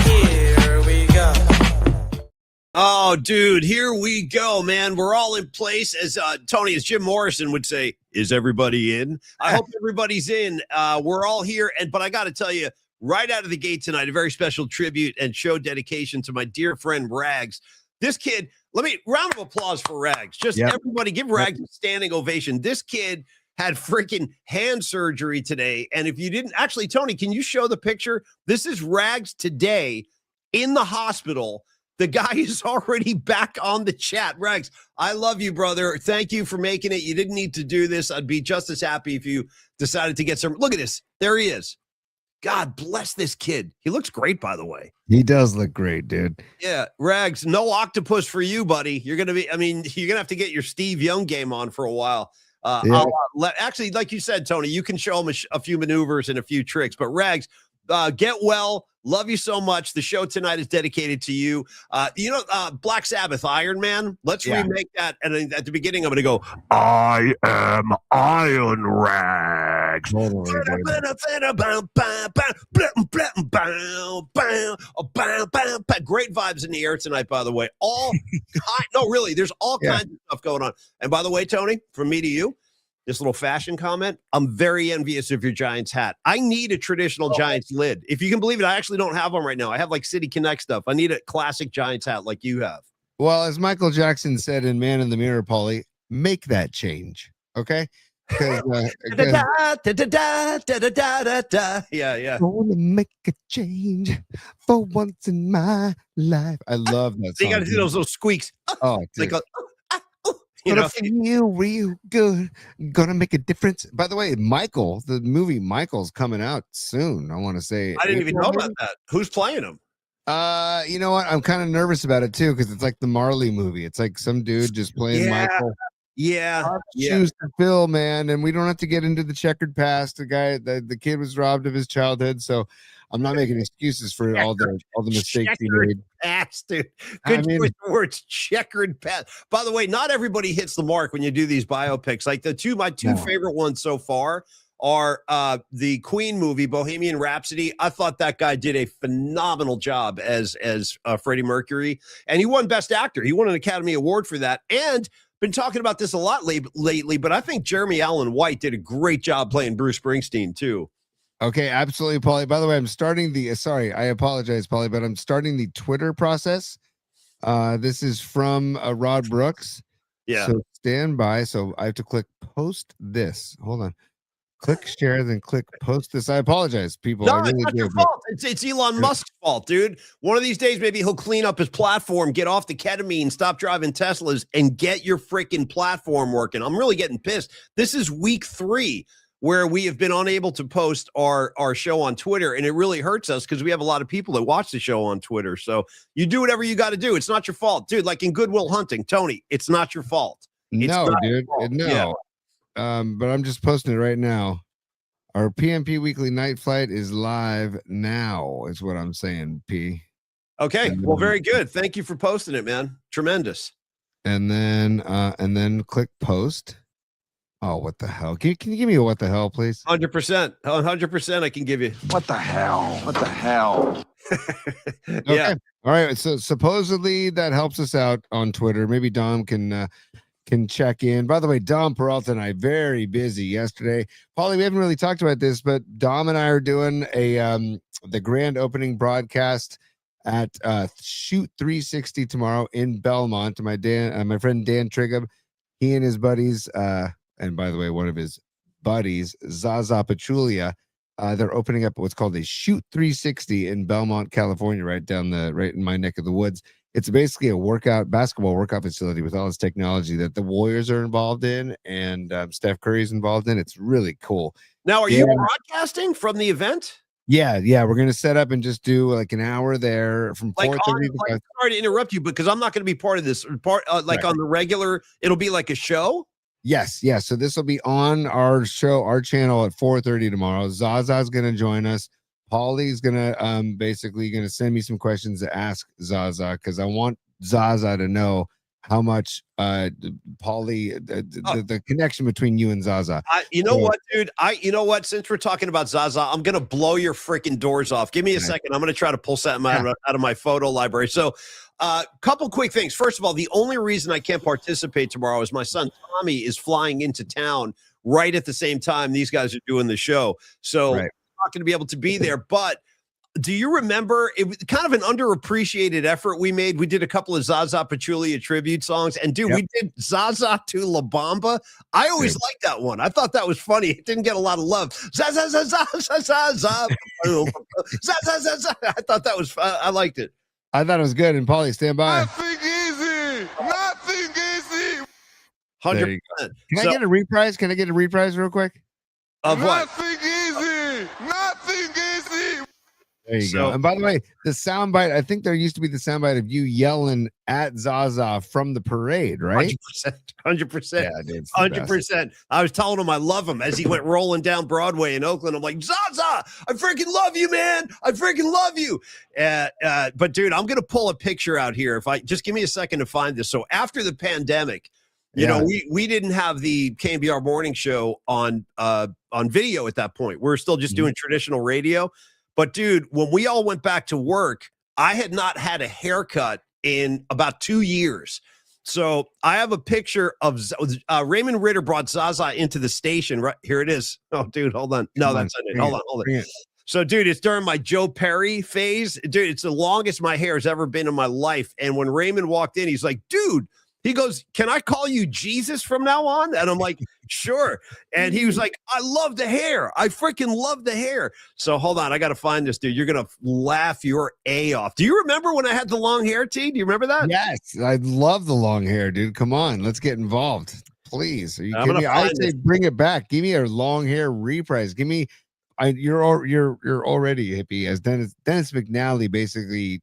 Here we go. Oh, dude, here we go, man. We're all in place. As Tony, as Jim Morrison would say, is everybody in? I hope everybody's in. We're all here. But I got to tell you, right out of the gate tonight, a very special tribute and show dedication to my dear friend Rags. This kid, round of applause for Rags. Just everybody give Rags a standing ovation. This kid had freaking hand surgery today. And if you didn't, actually, Tony, can you show the picture? This is Rags today in the hospital. The guy is already back on the chat. Rags, I love you, brother. Thank you for making it. You didn't need to do this. I'd be just as happy if you decided to get some. Look at this. There he is. God bless this kid. He looks great, by the way. He does look great, dude. Yeah, Rags, no octopus for you, buddy. You're going to have to get your Steve Young game on for a while. Actually, like you said, Tony, you can show him a few maneuvers and a few tricks. But Rags, get well. Love you so much. The show tonight is dedicated to you. Black Sabbath, Iron Man. Let's remake that. And at the beginning, I'm going to go, I am Iron Rags. Great vibes in the air tonight, by the way. There's all kinds of stuff going on. And by the way, Tony, from me to you, this little fashion comment, I'm very envious of your Giants hat. I need a traditional Giants lid. If you can believe it, I actually don't have one right now. I have like City Connect stuff. I need a classic Giants hat like you have. Well, as Michael Jackson said in Man in the Mirror, Paulie, make that change, okay? Yeah. I want to make a change for once in my life. I love that song. You got to do those little squeaks. Oh, dude. Gonna feel real good. Gonna make a difference. By the way, Michael, the movie Michael's coming out soon. I want to say. I didn't even know about that. Who's playing him? You know what? I'm kind of nervous about it too because it's like the Marley movie. It's like some dude just playing Michael. Shoes to fill, man, and we don't have to get into the checkered past. The kid was robbed of his childhood, so I'm not making excuses for all the mistakes he made. Past, dude. Good choice of words. Checkered past. By the way, not everybody hits the mark when you do these biopics. Like my two favorite ones so far are the Queen movie, Bohemian Rhapsody. I thought that guy did a phenomenal job as Freddie Mercury, and he won Best Actor. He won an Academy Award for that, and been talking about this a lot lately, but I think Jeremy Allen White did a great job playing Bruce Springsteen too. Okay, absolutely, Paulie. By the way, I'm starting I apologize, Paulie, but I'm starting the Twitter process. This is from Rod Brooks. Yeah. So stand by. So I have to click post this. Hold on. Click share, then click post this. I apologize, people. No, it's not your fault. It's Elon Musk's fault, dude. One of these days, maybe he'll clean up his platform, get off the ketamine, stop driving Teslas, and get your freaking platform working. I'm really getting pissed. This is week 3 where we have been unable to post our show on Twitter, and it really hurts us because we have a lot of people that watch the show on Twitter. So you do whatever you got to do. It's not your fault, dude. Like in Good Will Hunting, Tony, it's not your fault. No, dude. No. Yeah. But I'm just posting it right now. Our PMP Weekly Night Flight is live now, is what I'm saying, P. Okay. Well, very good. Thank you for posting it, man. Tremendous. And then click post. Oh, what the hell? Can you give me a what the hell, please? 100%. 100% I can give you. What the hell? What the hell? Okay. Yeah. All right. So supposedly that helps us out on Twitter. Maybe Dom can check in. By the way, Dom Peralta and I very busy yesterday. Paulie, we haven't really talked about this, but Dom and I are doing the grand opening broadcast at Shoot 360 tomorrow in Belmont. My friend Dan Triggum, he and his buddies, and by the way, one of his buddies, Zaza Pachulia, they're opening up what's called a Shoot 360 in Belmont, California, right in my neck of the woods. It's basically a basketball workout facility with all this technology that the Warriors are involved in and Steph Curry's involved in. It's really cool. Now, are you broadcasting from the event? Yeah. We're going to set up and just do like an hour there from 4:30 to sorry to interrupt you because I'm not going to be part of this. On the regular, it'll be like a show. Yes. So this will be on our show, our channel at 4:30 tomorrow. Zaza's going to join us. Paulie's going to basically going to send me some questions to ask Zaza because I want Zaza to know how much Paulie the connection between you and Zaza. You know what, dude? You know what? Since we're talking about Zaza, I'm gonna blow your freaking doors off. Give me a second. I'm gonna try to pull something out of my photo library. So, couple quick things. First of all, the only reason I can't participate tomorrow is my son Tommy is flying into town right at the same time these guys are doing the show. So I'm not gonna be able to be there, but. Do you remember it was kind of an underappreciated effort we made? We did a couple of Zaza Pachulia tribute songs, and dude, we did Zaza to La Bamba. I always liked that one. I thought that was funny. It didn't get a lot of love. Zaza, Zaza, Zaza, Zaza, Zaza, Zaza. I thought that was fun. I liked it. I thought it was good. And Paulie, stand by. Nothing easy. Nothing easy. 100%. Can I get a reprise? Can I get a reprise real quick? Of what? Nothing easy. Nothing easy. There you go. And by the way, the soundbite, I think there used to be the soundbite of you yelling at Zaza from the parade, right? 100%. Yeah, dude. 100%. I was telling him I love him as he went rolling down Broadway in Oakland. I'm like, Zaza, I freaking love you, man. I freaking love you. But dude, I'm going to pull a picture out here. If I just give me a second to find this. So after the pandemic, you know, we didn't have the KNBR morning show on video at that point. We're still just doing traditional radio. But dude, when we all went back to work, I had not had a haircut in about 2 years. So I have a picture of Raymond Ritter brought Zaza into the station. Right here it is. Oh, dude, hold on. No, that's not it. Hold on. So, dude, it's during my Joe Perry phase. Dude, it's the longest my hair has ever been in my life. And when Raymond walked in, he's like, dude, he goes, can I call you Jesus from now on? And I'm like, sure. And he was like, I love the hair. I freaking love the hair. So hold on. I got to find this, dude. You're going to laugh your A off. Do you remember when I had the long hair, T? Do you remember that? Yes. I love the long hair, dude. Come on. Let's get involved. Please. Are you kidding me? I say bring it back. Give me a long hair reprise. Give me you're already a hippie, as Dennis McNally basically,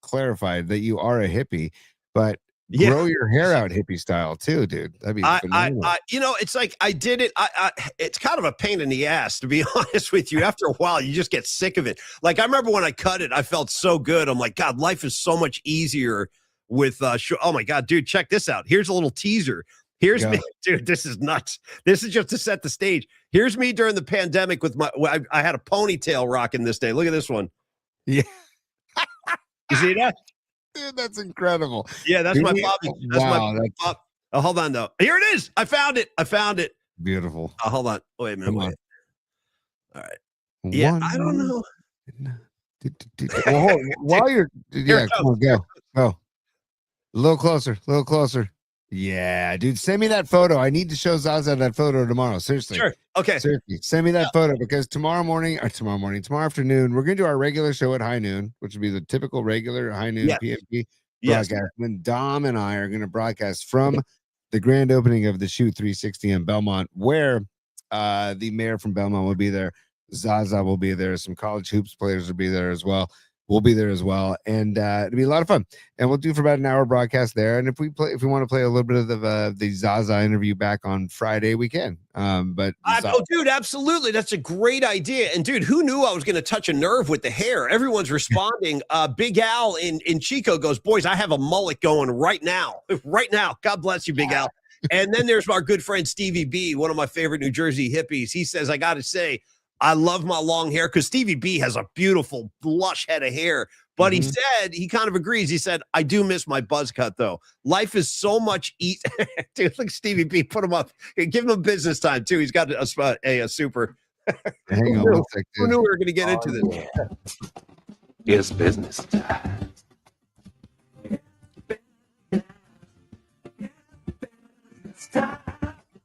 clarified that you are a hippie, but grow your hair out hippie style too, dude. That'd be phenomenal. It's like I did it. It's kind of a pain in the ass, to be honest with you. After a while, you just get sick of it. Like I remember when I cut it, I felt so good. I'm like, God, life is so much easier with oh my God, dude, check this out. Here's a little teaser. Here's me, dude. This is nuts. This is just to set the stage. Here's me during the pandemic with I had a ponytail rocking this day. Look at this one. Yeah. You see that? Dude, that's incredible. Yeah, that's my Bobby. That's my Bob. Oh, hold on though. Here it is. I found it. Beautiful. Hold on. Wait a minute. Wait. All right. Yeah, I don't know. Well, while you're come on, go. A little closer. Yeah, dude, send me that photo. I need to show Zaza that photo tomorrow. Seriously. Sure. Okay. Seriously. Send me that photo because tomorrow afternoon, we're going to do our regular show at high noon, which would be the typical regular high noon PMP broadcast. Then Dom and I are going to broadcast from the grand opening of the Shoot 360 in Belmont, where the mayor from Belmont will be there. Zaza will be there. Some college hoops players will be there as well. We'll be there as well, and it'll be a lot of fun. And we'll do for about an hour broadcast there. And if we want to play a little bit of the Zaza interview back on Friday, we can. Dude, absolutely, that's a great idea. And dude, who knew I was going to touch a nerve with the hair? Everyone's responding. Big Al in Chico goes, boys, I have a mullet going right now. God bless you, Big Al. And then there's our good friend Stevie B, one of my favorite New Jersey hippies. He says, I got to say, I love my long hair because Stevie B has a beautiful, lush head of hair. But he said, he kind of agrees. He said, I do miss my buzz cut, though. Life is so much easier. Dude, look, Stevie B, put him up. Give him business time, too. He's got a super. Hang on one sec, who knew we were going to get into this? It's business time.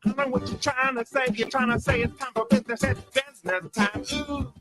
I know what you're trying to say. You're trying to say it's time for business. It's business time. Ooh.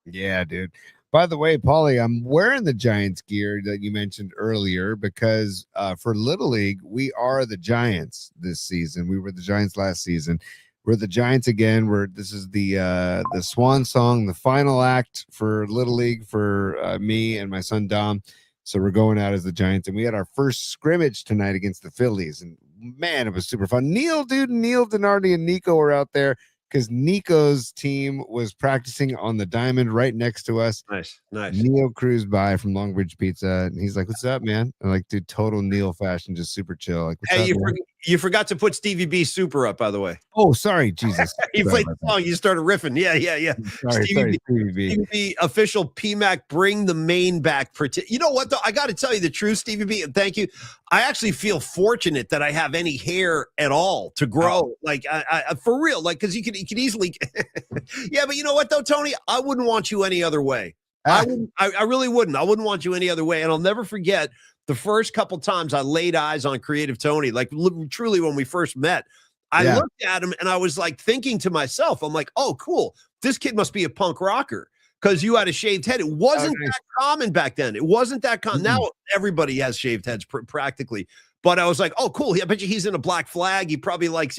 Yeah, dude. By the way, Paulie, I'm wearing the Giants gear that you mentioned earlier because for Little League, we are the Giants this season. We were the Giants last season. We're the Giants again. This is the swan song, the final act for Little League for me and my son Dom. So we're going out as the Giants, and we had our first scrimmage tonight against the Phillies, and man, it was super fun. Neil Denardi and Nico were out there because Nico's team was practicing on the diamond right next to us. Nice. Neil cruised by from Longbridge Pizza, and he's like, "What's up, man?" I'm like, "Dude, total Neil fashion, just super chill." Like, "What's Hey, up, man?" you forgot to put Stevie B Super up, by the way. Oh, sorry, Jesus. You Sorry played the about that. song. You started riffing. Yeah. Sorry, Stevie Stevie B. Stevie B, official PMAC, bring the main back. You know what, though? I got to tell you the truth, Stevie B, and thank you. I actually feel fortunate that I have any hair at all to grow. Oh. Like, I for real, like, because you could easily. Yeah, but you know what, though, Tony? I wouldn't want you any other way. I really wouldn't. I wouldn't want you any other way. And I'll never forget the first couple times I laid eyes on Creative Tony, like truly when we first met. I looked at him and I was like thinking to myself, I'm like, oh, cool. This kid must be a punk rocker because you had a shaved head. It wasn't that common back then. It wasn't that common. Now everybody has shaved heads practically. But I was like, oh, cool. I bet you he's in a Black Flag. He probably likes,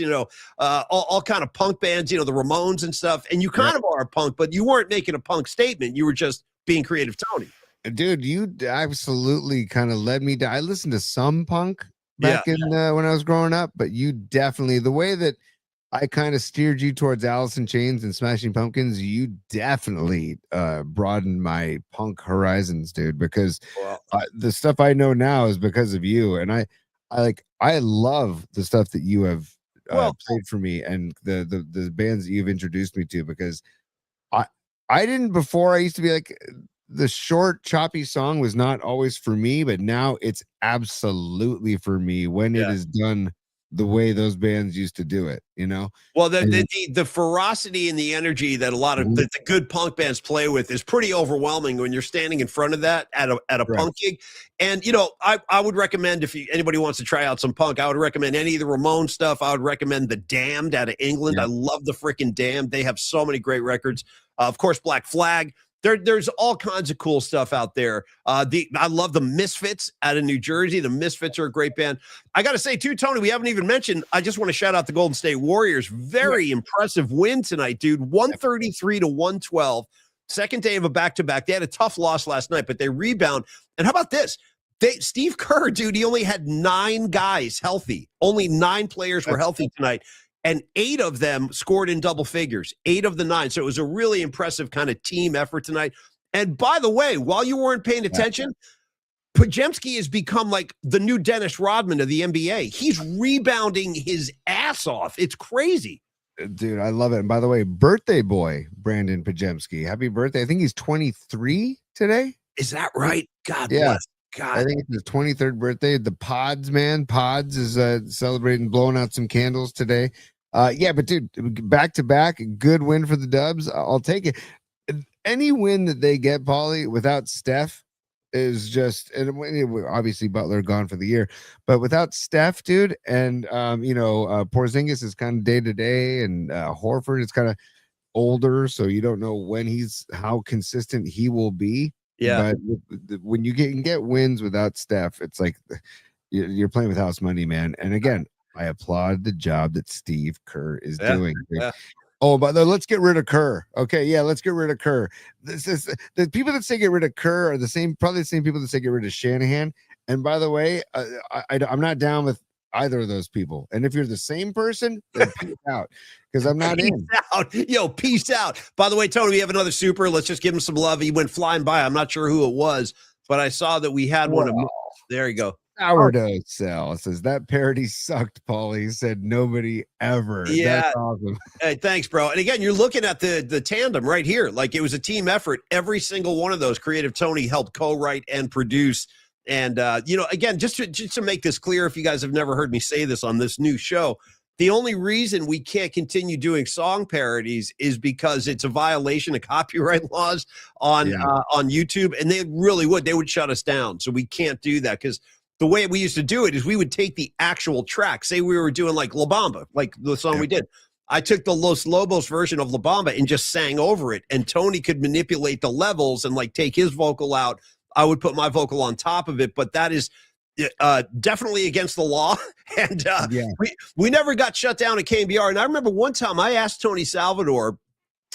all kind of punk bands, the Ramones and stuff. And you kind of are a punk, but you weren't making a punk statement. You were just being Creative Tony. Dude, you absolutely kind of led me down. I listened to some punk back in when I was growing up, but you definitely, the way that I kind of steered you towards Alice in Chains and Smashing Pumpkins, you definitely broadened my punk horizons, dude, because the stuff I know now is because of you. And I love the stuff that you have played for me and the bands that you've introduced me to, because I didn't before. I used to be like, the short choppy song was not always for me, but now it's absolutely for me when it is done the way those bands used to do it, Well, the ferocity and the energy that a lot of the good punk bands play with is pretty overwhelming when you're standing in front of that at a punk gig. And I would recommend, if anybody wants to try out some punk, I would recommend any of the Ramones stuff. I would recommend the Damned out of England. I love the freaking Damned. They have so many great records. Of course, Black Flag. There's all kinds of cool stuff out there. I love the Misfits out of New Jersey. The Misfits are a great band. I got to say, too, Tony, we haven't even mentioned, I just want to shout out the Golden State Warriors. Very impressive win tonight, dude. 133-112. Second day of a back-to-back. They had a tough loss last night, but they rebound. And how about this? Steve Kerr, dude, he only had 9 guys healthy. Only 9 players were healthy tonight. And 8 of them scored in double figures, 8 of the 9. So it was a really impressive kind of team effort tonight. And by the way, while you weren't paying attention, Podziemski has become like the new Dennis Rodman of the NBA. He's rebounding his ass off. It's crazy. Dude, I love it. And by the way, birthday boy, Brandon Podziemski. Happy birthday. I think he's 23 today. Is that right? God bless. God. I think it's his 23rd birthday. The Pods, man. Pods is celebrating, blowing out some candles today. But dude, back to back, good win for the Dubs. I'll take it. Any win that they get, Paulie, without Steph is just, and obviously Butler gone for the year, but without Steph, dude, and Porzingis is kind of day to day, and Horford is kind of older, so you don't know how consistent he will be. Yeah, but when you can get wins without Steph, it's like you're playing with house money, man. And again, I applaud the job that Steve Kerr is doing. Yeah. Oh, but let's get rid of Kerr. Okay, yeah, let's get rid of Kerr. This is the people that say get rid of Kerr are probably the same people that say get rid of Shanahan. And by the way, I'm not down with either of those people. And if you're the same person, then peace out, because I'm not in. Peace out. By the way, Tony, we have another super. Let's just give him some love. He went flying by. I'm not sure who it was, but I saw that we had one. There you go. Sourdough Cell says that parody sucked, Paulie. He said nobody ever. Yeah. That's awesome. Hey, thanks, bro. And again, you're looking at the tandem right here. Like, it was a team effort. Every single one of those, Creative Tony helped co-write and produce. And, again, just to make this clear, if you guys have never heard me say this on this new show, the only reason we can't continue doing song parodies is because it's a violation of copyright laws on YouTube. And they would shut us down. So we can't do that, because the way we used to do it is we would take the actual track. Say we were doing like La Bamba, like the song we did. I took the Los Lobos version of La Bamba and just sang over it. And Tony could manipulate the levels and like take his vocal out. I would put my vocal on top of it. But that is definitely against the law. And we never got shut down at KMBR. And I remember one time I asked Tony Salvador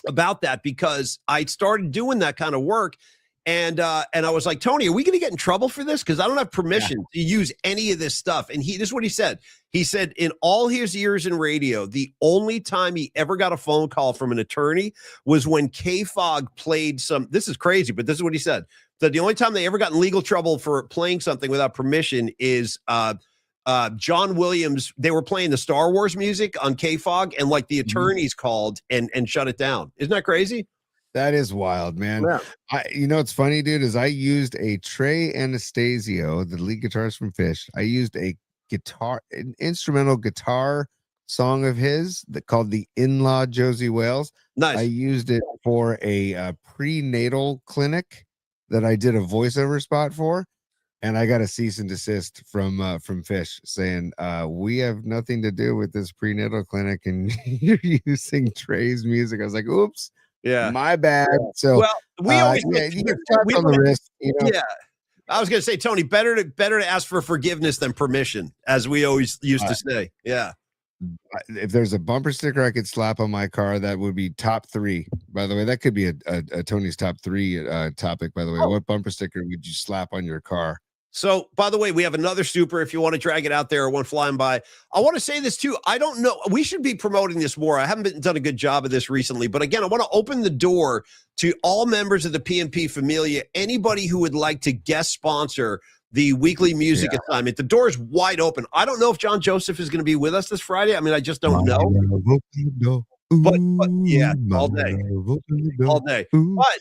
about that, because I started doing that kind of work. And I was like, Tony, are we going to get in trouble for this? Because I don't have permission to use any of this stuff. And this is what he said. He said, in all his years in radio, the only time he ever got a phone call from an attorney was when K-Fog played some. This is crazy, but this is what he said. That the only time they ever got in legal trouble for playing something without permission is John Williams. They were playing the Star Wars music on K-Fog, and like the attorneys called and shut it down. Isn't that crazy? That is wild, man. Yeah. You know what's funny, dude, is I used a Trey Anastasio, the lead guitarist from Fish. I used an instrumental guitar song of his that called the In-Law Josie Wales. Nice. I used it for a prenatal clinic that I did a voiceover spot for, and I got a cease and desist from Fish saying, we have nothing to do with this prenatal clinic, and you're using Trey's music. I was like, oops. Yeah, my bad. So, well, we always you get shots on the wrist. You know? Yeah, I was going to say, Tony, better to ask for forgiveness than permission, as we always used to say. Yeah. If there's a bumper sticker I could slap on my car, that would be top 3. By the way, that could be a Tony's top 3 topic. By the way, what bumper sticker would you slap on your car? So, by the way, we have another super if you want to drag it out there or one flying by. I want to say this too. I don't know. We should be promoting this more. I haven't done a good job of this recently. But again, I want to open the door to all members of the PNP Familia. Anybody who would like to guest sponsor the weekly music assignment. The door is wide open. I don't know if John Joseph is going to be with us this Friday. I mean, I just don't know. But yeah, all day. All day. But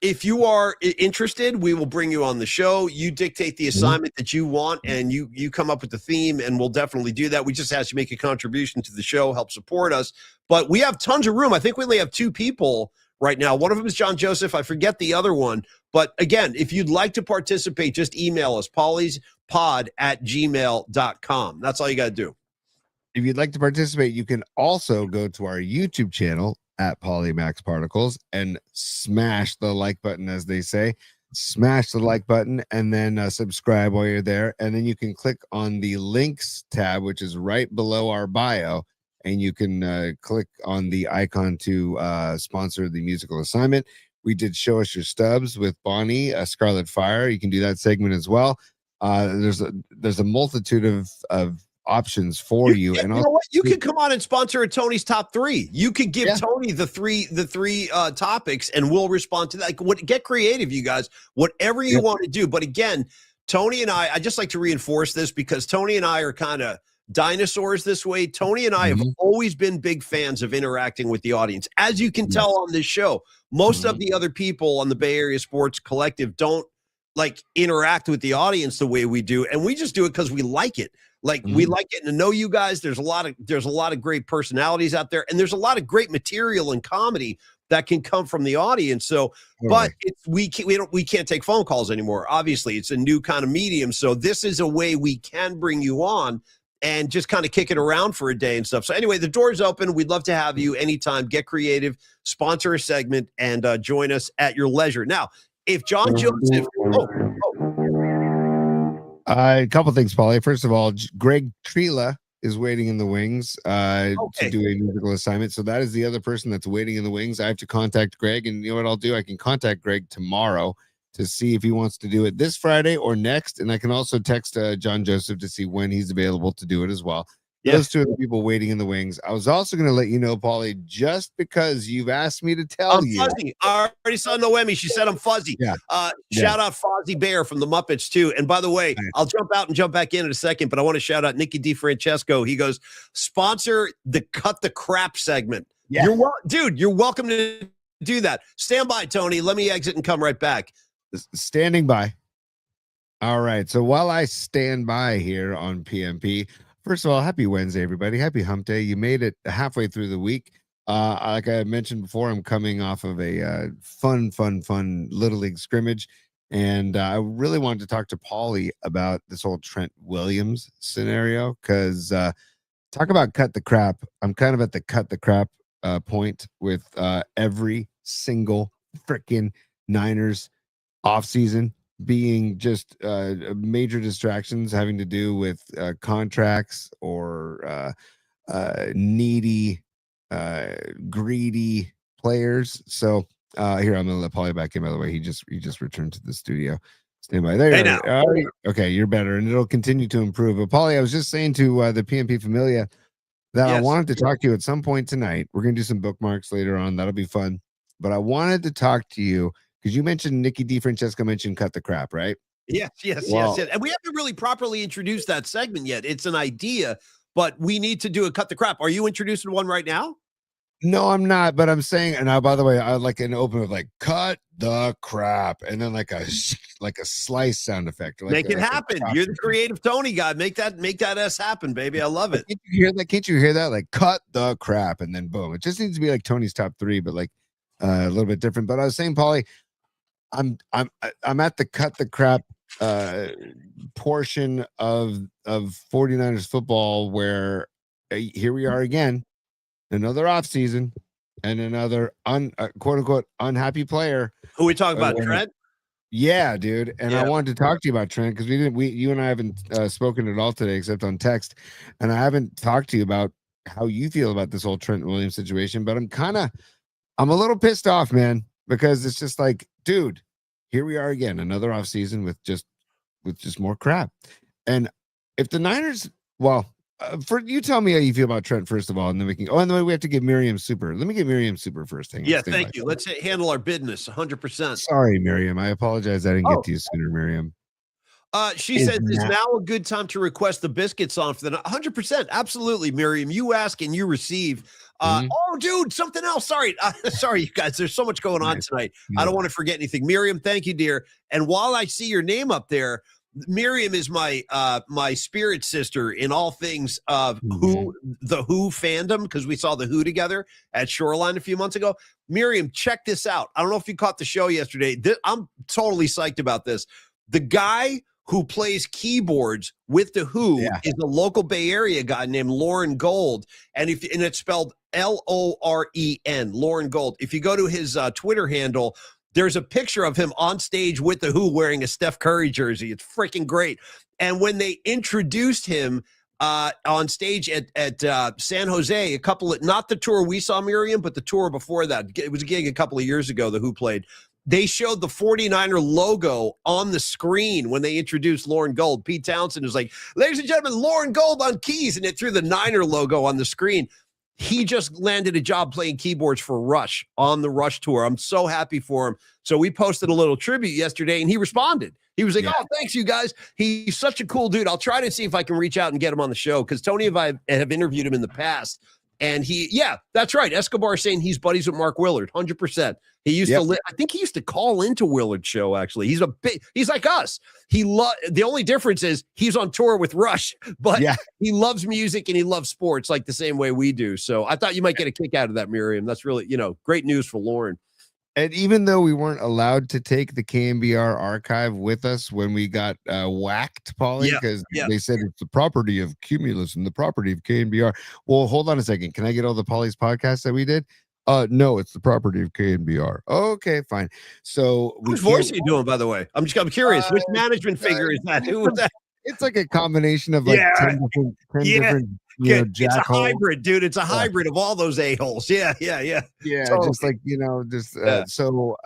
if you are interested, we will bring you on the show. You dictate the assignment that you want, and you come up with the theme, and we'll definitely do that. We just ask you make a contribution to the show, help support us. But we have tons of room. I think we only have 2 people right now. One of them is John Joseph. I forget the other one. But again, if you'd like to participate, just email us, pollyspod@gmail.com. That's all you got to do. If you'd like to participate, you can also go to our YouTube channel at Polymax Particles and smash the like button, as they say. Smash the like button and then subscribe while you're there. And then you can click on the links tab, which is right below our bio. And you can click on the icon to sponsor the musical assignment. We did Show Us Your Stubs with Bonnie, Scarlet Fire. You can do that segment as well. There's a multitude of options for you. And you know what? You could come on and sponsor a Tony's top 3. You could give Tony the three topics, and we'll respond to that. Get creative, you guys. Whatever you want to do. But again, Tony and I just like to reinforce this because Tony and I are kind of dinosaurs this way. Tony and I have always been big fans of interacting with the audience. As you can tell on this show, most of the other people on the Bay Area Sports Collective don't like interact with the audience the way we do, and we just do it because we like it. Like we like getting to know you guys. There's a lot of great personalities out there, and there's a lot of great material and comedy that can come from the audience. So, but we can't take phone calls anymore. Obviously, it's a new kind of medium. So this is a way we can bring you on and just kind of kick it around for a day and stuff. So anyway, the door's open. We'd love to have you anytime. Get creative, sponsor a segment, and join us at your leisure. Now, if John Joseph, a couple things, Paulie. First of all, Greg Trela is waiting in the wings to do a musical assignment. So that is the other person that's waiting in the wings. I have to contact Greg, and you know what I'll do? I can contact Greg tomorrow to see if he wants to do it this Friday or next. And I can also text John Joseph to see when he's available to do it as well. Those 2 are the people waiting in the wings. I was also going to let you know, Paulie, just because you've asked me to tell you. Fuzzy. I already saw Noemi. She said I'm fuzzy. Shout out Fozzie Bear from the Muppets, too. And by the way, I'll jump out and jump back in a second, but I want to shout out Nicky DiFrancesco. He goes, sponsor the Cut the Crap segment. Yeah. You're welcome to do that. Stand by, Tony. Let me exit and come right back. Standing by. All right. So while I stand by here on PMP, first of all, happy Wednesday, everybody. Happy hump day. You made it halfway through the week. Like I mentioned before, I'm coming off of a fun Little League scrimmage. And I really wanted to talk to Paulie about this whole Trent Williams scenario because talk about cut the crap. I'm kind of at the cut the crap point with every single freaking Niners offseason being just major distractions having to do with contracts or needy, greedy players. So Here, I'm gonna let Paulie back in. By the way, he just returned to the studio. Stand by there. Hey, now. Okay, you're better, and it'll continue to improve. But Paulie, I was just saying to the PMP Familia that I Yes. wanted to talk to you at some point tonight. We're gonna do some bookmarks later on. That'll be fun. But I wanted to talk to you because you mentioned Nikki DeFrancesco mentioned cut the crap, right? Yes. Well- And we haven't really properly introduced that segment yet. It's an idea, but we need to do a cut the crap. Are you introducing one right now? No, I'm not, but I'm saying, and by the way, I like an open with like cut the crap, and then like a slice sound effect. Like Make it happen. You're the creative Tony guy. Make that S happen, baby. I love it. Can't you hear that? Can't you hear that? Like cut the crap, and then boom. It just needs to be like Tony's top three, but like a little bit different. But I was saying, Paulie, I'm at the cut the crap portion of 49ers football where here we are again. Another offseason and another quote unquote unhappy player. Who we talking about, Trent? Yeah, dude. And Yeah. I wanted to talk to you about Trent because you and I haven't spoken at all today except on text. And I haven't talked to you about how you feel about this whole Trent Williams situation. But I'm a little pissed off, man, because it's just like, dude, here we are again, another offseason with just more crap. And if the Niners, you tell me how you feel about Trent first of all, and then we can. Oh, and then we have to give Miriam super. Let me get Miriam super first. Hang on, Yeah, stay thank by. you. Let's handle our business 100%. Sorry, Miriam. I apologize. I didn't get to you sooner, Miriam. She says, is now a good time to request the biscuit song for the 100%? Absolutely, Miriam. You ask and you receive. Oh, dude, something else. Sorry, sorry, you guys. There's so much going on tonight. I don't want to forget anything. Miriam, thank you, dear. And while I see your name up there, Miriam is my spirit sister in all things of the Who fandom, because we saw the Who together at Shoreline a few months ago. Miriam, check this out. I don't know if you caught the show yesterday. I'm totally psyched about this. The guy who plays keyboards with the Who is a local Bay Area guy named Lauren Gold, and it's spelled Loren, Lauren Gold. If you go to his Twitter handle, there's a picture of him on stage with the Who wearing a Steph Curry jersey. It's freaking great. And when they introduced him on stage at San Jose, not the tour we saw Miriam, but the tour before that, it was a gig a couple of years ago, the Who played. They showed the 49er logo on the screen when they introduced Lauren Gold. Pete Townsend was like, ladies and gentlemen, Lauren Gold on keys, and it threw the Niner logo on the screen. He just landed a job playing keyboards for Rush on the Rush tour. I'm so happy for him. So we posted a little tribute yesterday, and he responded. He was like, oh, thanks, you guys. He's such a cool dude. I'll try to see if I can reach out and get him on the show, because Tony and I have interviewed him in the past. And that's right. Escobar saying he's buddies with Mark Willard, 100%. He used to I think he used to call into Willard's show, actually. He's like us. The only difference is he's on tour with Rush, but he loves music and he loves sports like the same way we do. So I thought you might get a kick out of that, Miriam. That's really, great news for Lauren. And even though we weren't allowed to take the KMBR archive with us when we got whacked, Paulie, because they said it's the property of Cumulus and the property of KMBR. Well, hold on a second. Can I get all the Paulie's podcasts that we did? No, it's the property of KMBR. Okay, fine. So whose voice are you doing, by the way? I'm curious. Which management figure is that? Who was that? It's like a combination of like 10 different it's a hybrid, dude. It's a hybrid of all those a-holes. Yeah. Totally. Just like, so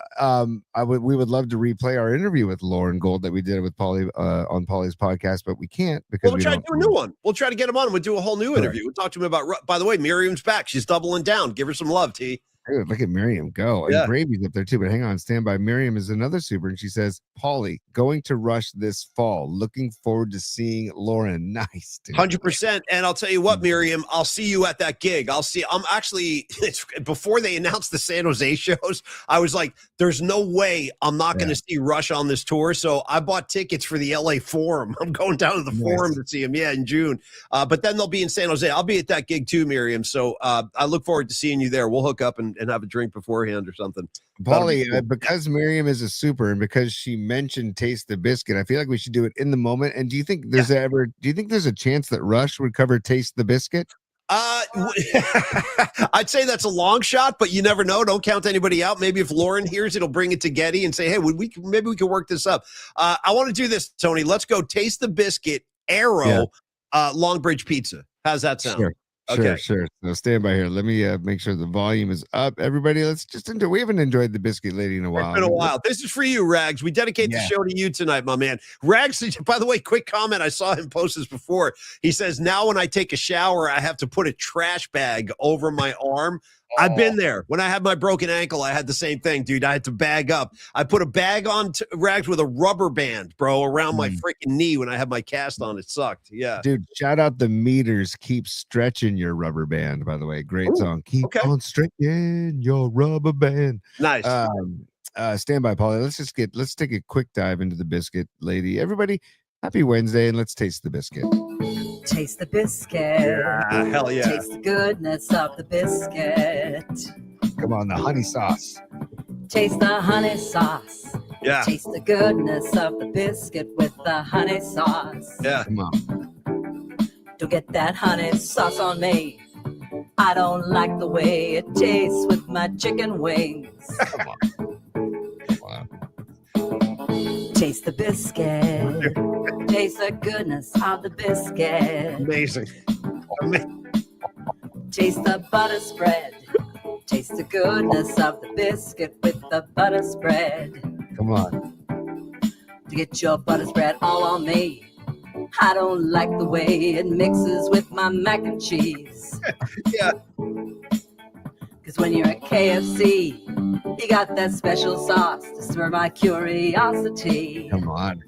we would love to replay our interview with Lauren Gold that we did with Paulie on Paulie's podcast, but we can't because we'll try to do a new one. We'll try to get him on. We'll do a whole new interview. We'll talk to him about, by the way, Miriam's back. She's doubling down. Give her some love, T. Dude, look at Miriam go. And Gravy's up there too, but hang on, stand by. Miriam is another super, and she says, Paulie, going to Rush this fall. Looking forward to seeing Lauren. Nice, dude. 100%. And I'll tell you what, Miriam, I'll see you at that gig. It's before they announced the San Jose shows, I was like, there's no way I'm not going to see Rush on this tour. So I bought tickets for the LA Forum. I'm going down to the Forum to see him, in June. But then they'll be in San Jose. I'll be at that gig too, Miriam. So I look forward to seeing you there. We'll hook up and have a drink beforehand or something. Paulie, because Miriam is a super and because she mentioned Taste the Biscuit, I feel like we should do it in the moment. And do you think there's a chance that Rush would cover Taste the Biscuit? I'd say that's a long shot, but you never know. Don't count anybody out. Maybe if Lauren hears it, he'll bring it to Getty and say, hey, maybe we can work this up. I want to do this, Tony. Let's go Taste the Biscuit, Arrow, Long Bridge Pizza. How's that sound? Sure. Okay. Sure. So stand by here. Let me make sure the volume is up. Everybody, let's just enjoy. We haven't enjoyed the biscuit lady in a while. It's been a while. This is for you, Rags. We dedicate the Yeah. show to you tonight, my man. Rags, by the way, quick comment. I saw him post this before. He says, now when I take a shower, I have to put a trash bag over my arm. I've been there. When I had my broken ankle, I had the same thing, dude. I had to bag up. I put a bag on Rags with a rubber band, bro, around my freaking knee when I had my cast on. It sucked. Yeah. Dude, shout out the Meters. Keep stretching your rubber band, by the way. Great song. Keep on stretching your rubber band. Nice. Stand by, Paulie. Let's take a quick dive into the biscuit lady. Everybody, happy Wednesday, and let's taste the biscuit. Taste the biscuit. Yeah, hell yeah. Taste the goodness of the biscuit. Come on, the honey sauce. Taste the honey sauce. Yeah. Taste the goodness of the biscuit with the honey sauce. Yeah. Come on. Don't get that honey sauce on me. I don't like the way it tastes with my chicken wings. Come on. Wow. Taste the biscuit. Taste the goodness of the biscuit. Amazing. Taste the butter spread. Taste the goodness of the biscuit with the butter spread. Come on. To get your butter spread all on me. I don't like the way it mixes with my mac and cheese. Yeah. Cause when you're at KFC, you got that special sauce to stir my curiosity. Come on.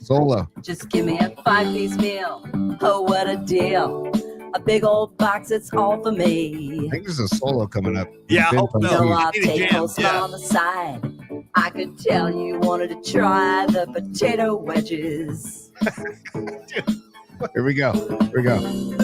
Solo. Just give me a 5-piece meal. Oh, what a deal. A big old box, it's all for me. I think there's a solo coming up. Yeah, I Been hope fun. so. No, I'll Need a take jam, coleslaw yeah. on the side. I could tell you wanted to try the potato wedges. Here we go. Come on.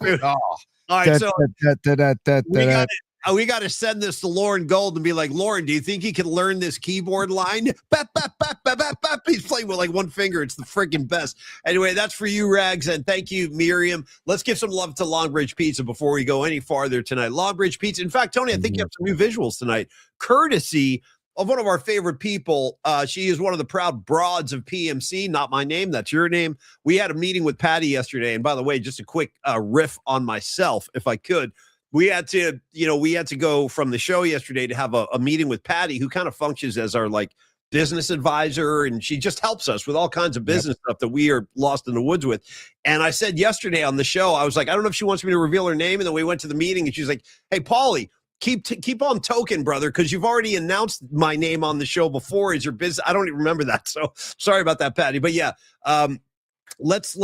Dude. Oh. All right, so Da-da-da-da-da-da-da. we got to send this to Lauren Gold and be like, Lauren, do you think he can learn this keyboard line? Bap, bap, bap, bap, bap, bap. He's playing with like one finger. It's the freaking best. Anyway, that's for you, Rags, and thank you, Miriam. Let's give some love to Longbridge Pizza before we go any farther tonight. Longbridge Pizza. In fact, Tony, I think you have some new visuals tonight, courtesy of one of our favorite people. She is one of the proud broads of PMC. Not my name. That's your name. We had a meeting with Patty yesterday. And by the way, just a quick riff on myself, if I could. We had to go from the show yesterday to have a meeting with Patty, who kind of functions as our like business advisor. And she just helps us with all kinds of business stuff that we are lost in the woods with. And I said yesterday on the show, I was like, I don't know if she wants me to reveal her name. And then we went to the meeting and she's like, hey, Paulie, keep on token, brother, because you've already announced my name on the show before as your business. I don't even remember that. So sorry about that, Patty. But yeah, let's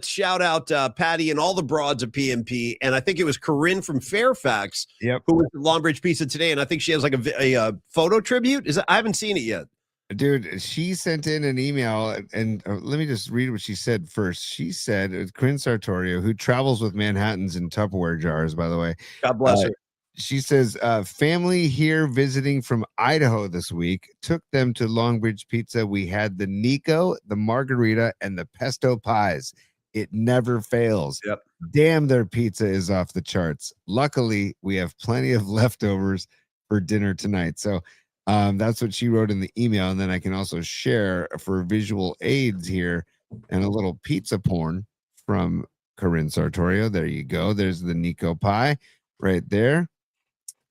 shout out Patty and all the broads of PMP. And I think it was Corinne from Fairfax who was at Longbridge Pizza today. And I think she has like a photo tribute. I haven't seen it yet. Dude, she sent in an email, and let me just read what she said first. She said, Corinne Sartorio, who travels with Manhattans in Tupperware jars, by the way. God bless her. She says, family here visiting from Idaho this week, took them to Longbridge Pizza. We had the Nico, the margarita, and the pesto pies. It never fails. Yep. Damn, their pizza is off the charts. Luckily, we have plenty of leftovers for dinner tonight. So that's what she wrote in the email. And then I can also share for visual aids here and a little pizza porn from Corinne Sartorio. There you go. There's the Nico pie right there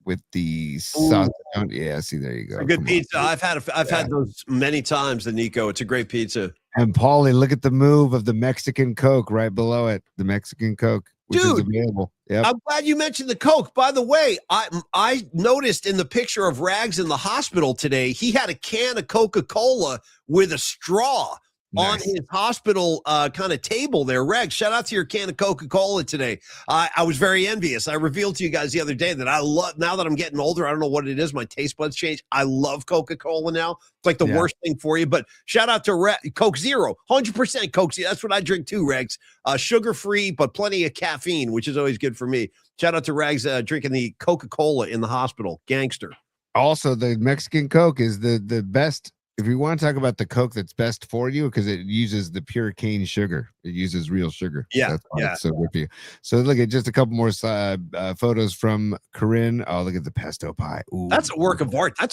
with the sauce. Yeah, see, there you go. A good pizza. I've had those many times, the Nico. It's a great pizza. And Paulie, look at the move of the Mexican Coke right below it. The Mexican Coke, which is available. Yep. I'm glad you mentioned the Coke. By the way, I noticed in the picture of Rags in the hospital today, he had a can of Coca-Cola with a straw. on Nice. his hospital kind of table there. Rex, shout out to your can of Coca-Cola today. I was very envious. I revealed to you guys the other day that I love, now that I'm getting older, I don't know what it is, my taste buds change. I love Coca-Cola now. It's like the worst thing for you, but shout out to Coke Zero, 100% Coke Zero. That's what I drink too, Rex. Sugar-free, but plenty of caffeine, which is always good for me. Shout out to Rags drinking the Coca-Cola in the hospital. Gangster. Also, the Mexican Coke is the best. If you want to talk about the Coke that's best for you, because it uses the pure cane sugar, it uses real sugar. Yeah, that's why it's so good for you. So look at just a couple more photos from Corinne. Oh, look at the pesto pie. Ooh, that's a work of art. I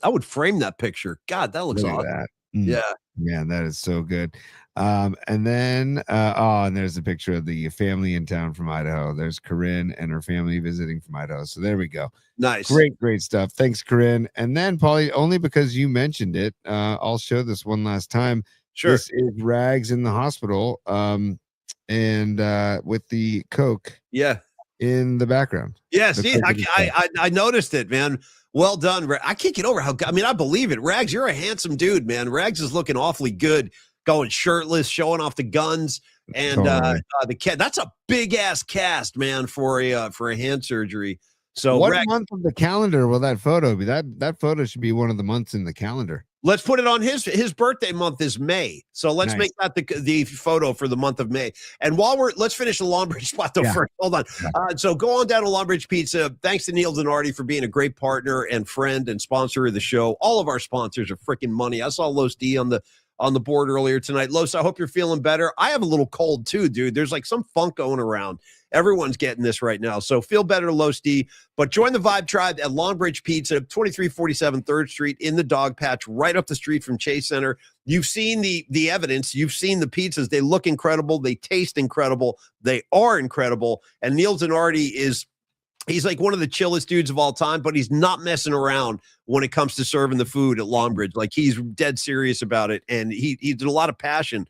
would frame that picture. God, that looks awesome. That. Yeah, man, that is so good. And then and there's a picture of the family in town from Idaho. There's Corinne and her family visiting from Idaho. So there we go. Nice. Great stuff. Thanks, Corinne. And then, Paulie, only because you mentioned it, I'll show this one last time. Sure. This is Rags in the hospital, and with the Coke in the background. Yeah, see, I noticed it, man. Well done. I can't get over I believe it. Rags, you're a handsome dude, man. Rags is looking awfully good, going shirtless, showing off the guns. And the cat, that's a big ass cast, man, for a hand surgery. So what month of the calendar will that photo be? That photo should be one of the months in the calendar. Let's put it on his birthday month is May. So let's make that the photo for the month of May. And let's finish the Longbridge spot though first. Hold on. So go on down to Longbridge Pizza. Thanks to Neil Donardi for being a great partner and friend and sponsor of the show. All of our sponsors are freaking money. I saw Los D on the board earlier tonight. Los, I hope you're feeling better. I have a little cold too, dude. There's like some funk going around. Everyone's getting this right now. So feel better, Los D. But join the Vibe Tribe at Longbridge Pizza, 2347 3rd Street in the Dog Patch, right up the street from Chase Center. You've seen the evidence. You've seen the pizzas. They look incredible. They taste incredible. They are incredible. And Neil Donardi he's like one of the chillest dudes of all time, but he's not messing around when it comes to serving the food at Longbridge. Like he's dead serious about it. And he did a lot of passion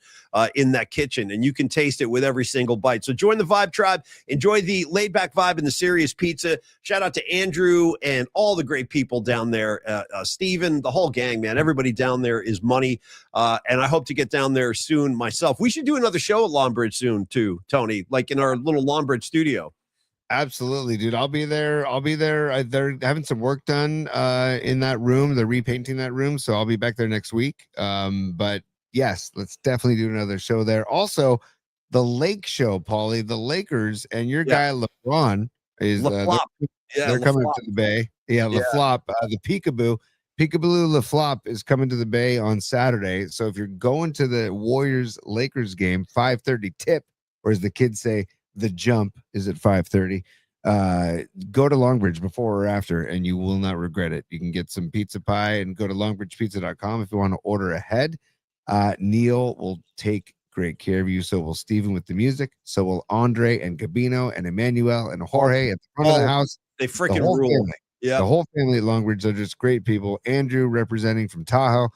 in that kitchen, and you can taste it with every single bite. So join the Vibe Tribe, enjoy the laid back vibe and the serious pizza. Shout out to Andrew and all the great people down there. Steven, the whole gang, man, everybody down there is money. And I hope to get down there soon myself. We should do another show at Longbridge soon too, Tony, like in our little Longbridge studio. Absolutely, dude. I'll be there. They're having some work done in that room. They're repainting that room, so I'll be back there next week. But yes, let's definitely do another show there. Also, the Lake Show, Paulie, the Lakers and your guy LeBron is they're coming to the Bay. Yeah, LaFlop, the Peekaboo LaFlop is coming to the Bay on Saturday. So if you're going to the Warriors Lakers game, 5:30 tip, or as the kids say, the jump is at 5:30. Go to Longbridge before or after, and you will not regret it. You can get some pizza pie and go to longbridgepizza.com if you want to order ahead. Neil will take great care of you. So will Steven with the music. So will Andre and Gabino and Emmanuel and Jorge at the front of the house. They freaking rule. Yeah, the whole family at Longbridge are just great people. Andrew representing from Tahoe.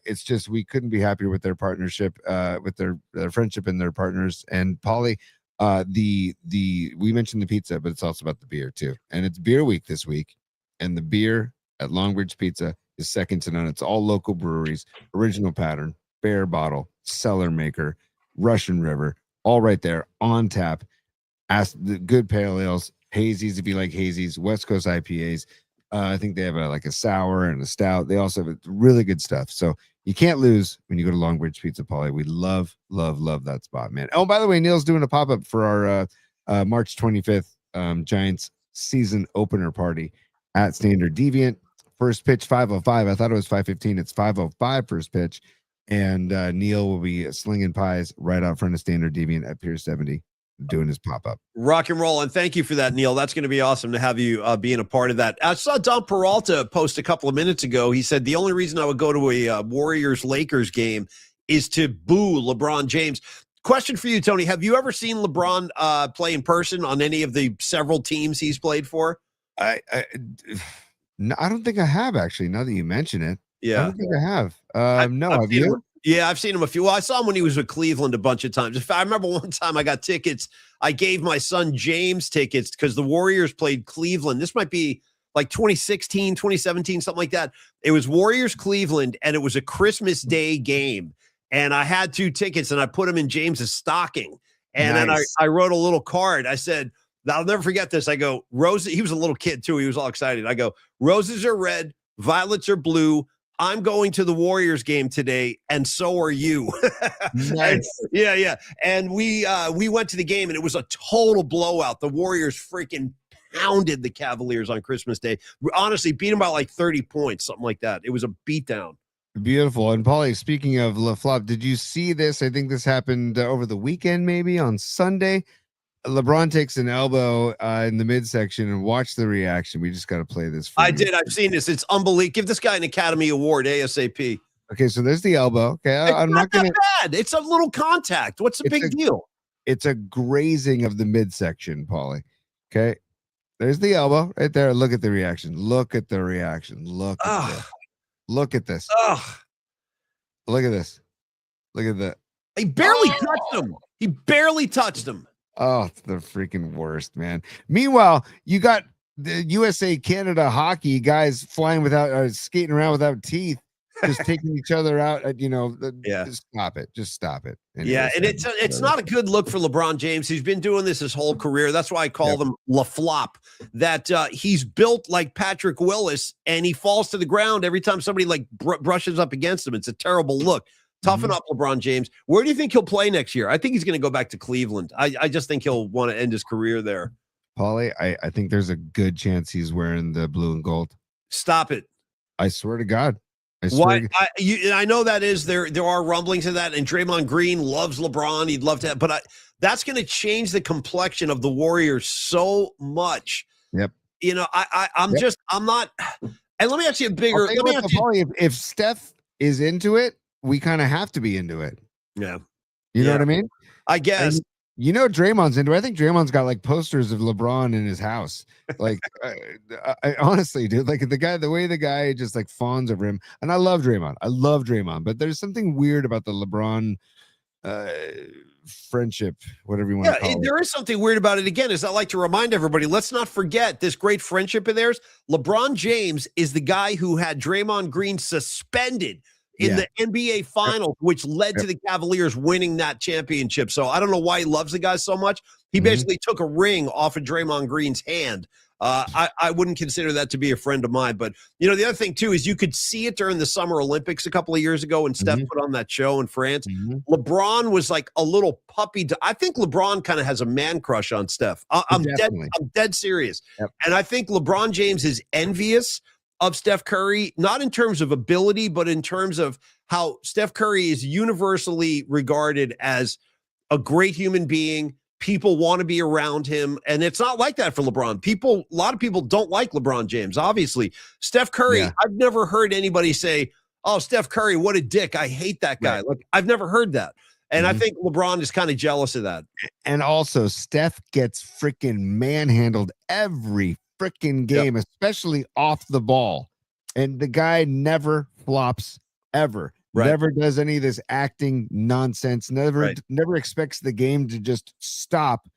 It's just we couldn't be happier with their partnership, with their friendship and their partners. And Paulie, we mentioned the pizza, but it's also about the beer too. And it's beer week this week, and the beer at Longbridge Pizza is second to none. It's all local breweries, original pattern, bare bottle, cellar maker, Russian River, all right there on tap. Ask the good pale ales, hazies if you like hazies, West Coast IPAs. I think they have a sour and a stout. They also have really good stuff. So you can't lose when you go to Longbridge Pizza, Paulie. We love that spot, man. Oh, by the way, Neil's doing a pop-up for our March 25th Giants season opener party at Standard Deviant. First pitch, 5:05. I thought it was 5:15. It's 5:05 first pitch. And Neil will be slinging pies right out front of Standard Deviant at Pier 70. Doing his pop-up. Rock and roll. And thank you for that, Neil. That's going to be awesome to have you being a part of that. I saw Don Peralta post a couple of minutes ago. He said the only reason I would go to a Warriors-Lakers game is to boo LeBron James. Question for you, Tony. Have you ever seen LeBron play in person on any of the several teams he's played for? No, I don't think I have, actually, now that you mention it. Yeah. I don't think I have. No, have you? Yeah, I've seen him a few. Well, I saw him when he was with Cleveland a bunch of times. In fact, I remember one time I got tickets. I gave my son James tickets because the Warriors played Cleveland. This might be like 2016, 2017, something like that. It was Warriors Cleveland, and it was a Christmas Day game. And I had 2 tickets, and I put them in James's stocking. And then I wrote a little card. I said, I'll never forget this. I go, roses. He was a little kid too. He was all excited. I go, roses are red, violets are blue. I'm going to the Warriors game today, and so are you. Nice. Yeah. And we went to the game, and it was a total blowout. The Warriors freaking pounded the Cavaliers on Christmas Day. Honestly, beat them by like 30 points, something like that. It was a beatdown. Beautiful. And Paulie, speaking of LaFlop, did you see this? I think this happened over the weekend, maybe on Sunday. LeBron takes an elbow in the midsection, and watch the reaction. We just got to play this. I did. I've seen this. It's unbelievable. Give this guy an Academy Award ASAP. Okay, so there's the elbow. Okay, I'm not gonna. Bad. It's a little contact. What's the big deal? It's a grazing of the midsection, Paulie. Okay, there's the elbow right there. Look at the reaction. Look at the reaction. Look at this. Look at this. Look at this. Look at that. He barely touched him. He barely touched him. Oh, it's the freaking worst, man. Meanwhile, you got the USA Canada hockey guys flying without skating around without teeth, just taking each other out. Just stop it. Just stop it. Anyways, yeah, and it's not a good look for LeBron James. He's been doing this his whole career. That's why I call him LaFlop. That he's built like Patrick Willis, and he falls to the ground every time somebody like brushes up against him. It's a terrible look. Toughen up, LeBron James. Where do you think he'll play next year? I think he's going to go back to Cleveland. I just think he'll want to end his career there. Paulie, I think there's a good chance he's wearing the blue and gold. Stop it. I swear to God. Why? I know that is there are rumblings of that, and Draymond Green loves LeBron. He'd love to, but that's going to change the complexion of the Warriors so much. Yep. I'm not. And let me ask you a bigger. Paulie, if Steph is into it, we kind of have to be into it. Yeah. You know what I mean? I guess. And Draymond's into it. I think Draymond's got like posters of LeBron in his house. Like, I honestly, dude, like the way the guy just like fawns over him. And I love Draymond. But there's something weird about the LeBron friendship, whatever you want to call it. There is something weird about it. Again, as I like to remind everybody, let's not forget this great friendship of theirs. LeBron James is the guy who had Draymond Green suspended in the NBA Finals, which led to the Cavaliers winning that championship. So I don't know why he loves the guy so much. He basically took a ring off of Draymond Green's hand. I wouldn't consider that to be a friend of mine. But, the other thing, too, is you could see it during the Summer Olympics a couple of years ago when Steph put on that show in France. LeBron was like a little puppy. I think LeBron kind of has a man crush on Steph. I'm dead serious. Yep. And I think LeBron James is envious of Steph Curry, not in terms of ability, but in terms of how Steph Curry is universally regarded as a great human being. People want to be around him. And it's not like that for LeBron. A lot of people don't like LeBron James, obviously. Steph Curry, I've never heard anybody say, oh, Steph Curry, what a dick. I hate that guy. Right. Look, I've never heard that. And I think LeBron is kind of jealous of that. And also, Steph gets freaking manhandled every freaking game, especially off the ball, and the guy never flops ever. Never does any of this acting nonsense. Never expects the game to just stop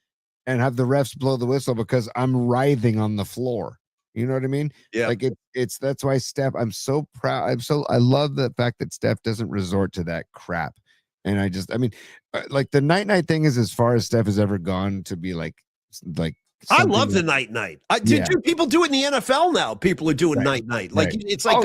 and have the refs blow the whistle because I'm writhing on the floor. You know what I mean? Yeah. Like that's why Steph, I'm so proud. I love the fact that Steph doesn't resort to that crap. And like the night thing is as far as Steph has ever gone to be like. I love the night. Dude, people do it in the NFL now. People are doing night. Like it's like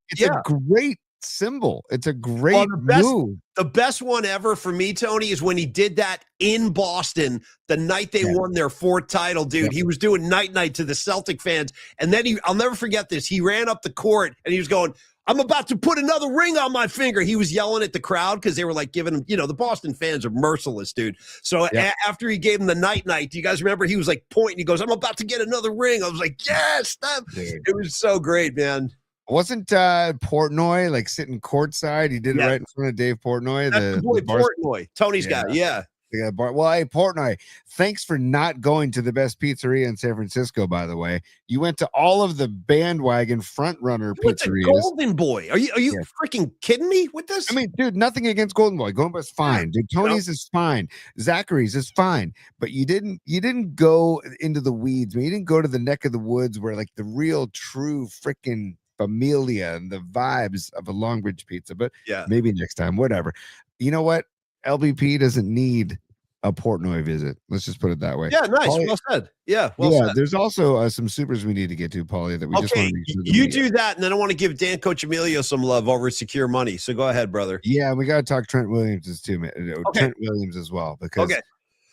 it's a great symbol. It's a great move. The best one ever for me, Tony, is when he did that in Boston the night they won their 4th title, dude. Yep. He was doing night to the Celtic fans. And then I'll never forget this. He ran up the court and he was going, I'm about to put another ring on my finger. He was yelling at the crowd because they were like giving him, the Boston fans are merciless, dude. So after he gave him the night, do you guys remember? He was like pointing. He goes, I'm about to get another ring. I was like, yes, it was so great, man. Wasn't Portnoy like sitting courtside? He did it right in front of Dave Portnoy. That's the boy Portnoy, Tony's guy. Yeah. Yeah, well, hey, Portnoy, thanks for not going to the best pizzeria in San Francisco, by the way. You went to all of the bandwagon front runner You went to pizzerias. Golden Boy. Are you freaking kidding me with this? I mean, dude, nothing against Golden Boy. Golden Boy's fine. Dude, Tony's is fine. Zachary's is fine. But you didn't go into the weeds. You didn't go to the neck of the woods where like the real true freaking familia and the vibes of a Longbridge pizza. But maybe next time, whatever. You know what? LBP doesn't need a Portnoy visit. Let's just put it that way. Yeah, nice. Paulie, well said. Yeah, well said. There's also some supers we need to get to, Paulie, that we just want to make sure that you do that, and then I want to give Dan Coach Emilio some love over at Secure Money. So go ahead, brother. Yeah, we got to talk Trent Williams too, man. Trent Williams as well, because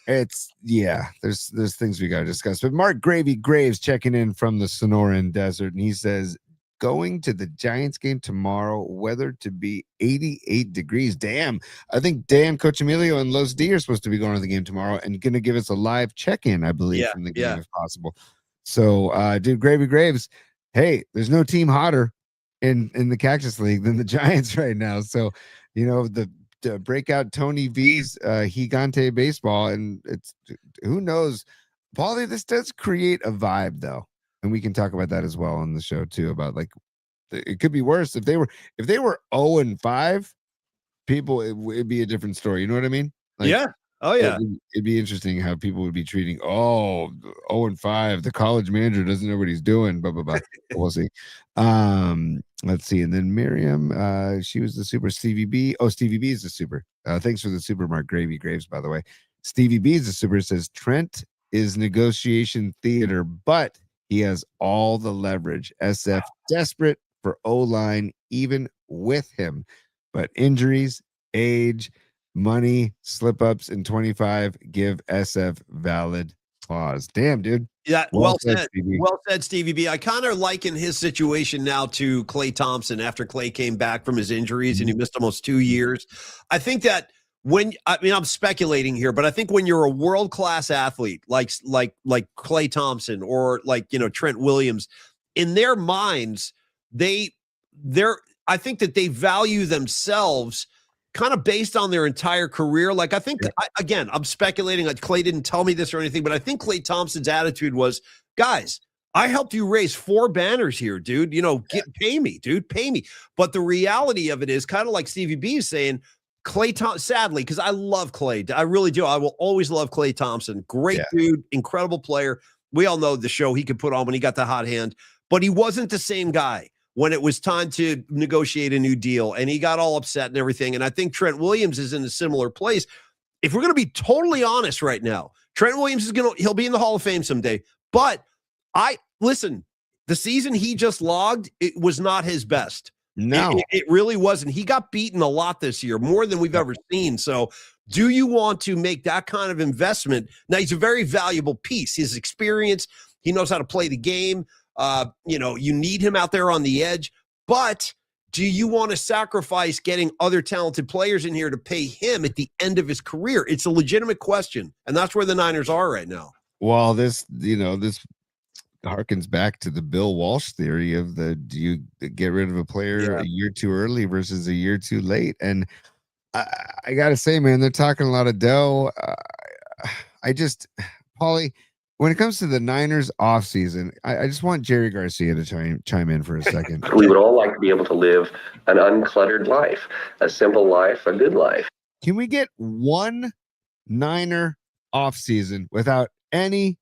it's there's things we got to discuss. But Mark Gravy Graves checking in from the Sonoran Desert, and he says, going to the Giants game tomorrow, weather to be 88 degrees. Damn. I think Dan Coach Emilio and Los D are supposed to be going to the game tomorrow and going to give us a live check-in, I believe, from the game if possible. So, dude, Gravy Graves, hey, there's no team hotter in the Cactus League than the Giants right now. So, you know, the breakout Tony V's Gigante baseball, and it's who knows. Paulie, this does create a vibe, though. And we can talk about that as well on the show too, about like it could be worse if they were 0-5, people it'd be a different story. You know what I mean? Like, it'd be interesting how people would be treating 0-5. The college manager doesn't know what he's doing. Blah blah blah. We'll see. Let's see. And then Miriam, she was the super. Stevie B. Oh, Stevie B is the super. Thanks for the super, Mark Gravy Graves, by the way. Stevie B is the super. Says Trent is negotiation theater, but he has all the leverage. SF desperate for O-line, even with him. But injuries, age, money, slip-ups in 25 give SF valid pause. Damn, dude. Yeah, well said. Well said, Stevie B. I kind of liken his situation now to Klay Thompson after Klay came back from his injuries and he missed almost 2 years. I think that I'm speculating here, but I think when you're a world-class athlete like Klay Thompson or like, you know, Trent Williams, in their minds, I think that they value themselves kind of based on their entire career. Like, I think, again, I'm speculating, like Klay didn't tell me this or anything, but I think Klay Thompson's attitude was, guys, I helped you raise 4 banners here, dude. You know, pay me, dude, pay me. But the reality of it is kind of like Stevie B is saying, Klay, sadly, because I love Klay. I really do. I will always love Klay Thompson. Great dude, incredible player. We all know the show he could put on when he got the hot hand, but he wasn't the same guy when it was time to negotiate a new deal, and he got all upset and everything. And I think Trent Williams is in a similar place. If we're going to be totally honest right now, Trent Williams he'll be in the Hall of Fame someday. But listen, the season he just logged, it was not his best. No, it really wasn't. He got beaten a lot this year, more than we've ever seen. So do you want to make that kind of investment? Now, he's a very valuable piece. His experience, he knows how to play the game. You know, you need him out there on the edge. But do you want to sacrifice getting other talented players in here to pay him at the end of his career? It's a legitimate question. And that's where the Niners are right now. Well, this harkens back to the Bill Walsh theory of do you get rid of a player a year too early versus a year too late? And I gotta say, man, they're talking a lot of dough. Paulie, when it comes to the Niners offseason, I just want Jerry Garcia to chime in for a second. We would all like to be able to live an uncluttered life, a simple life, a good life. Can we get one Niner offseason without any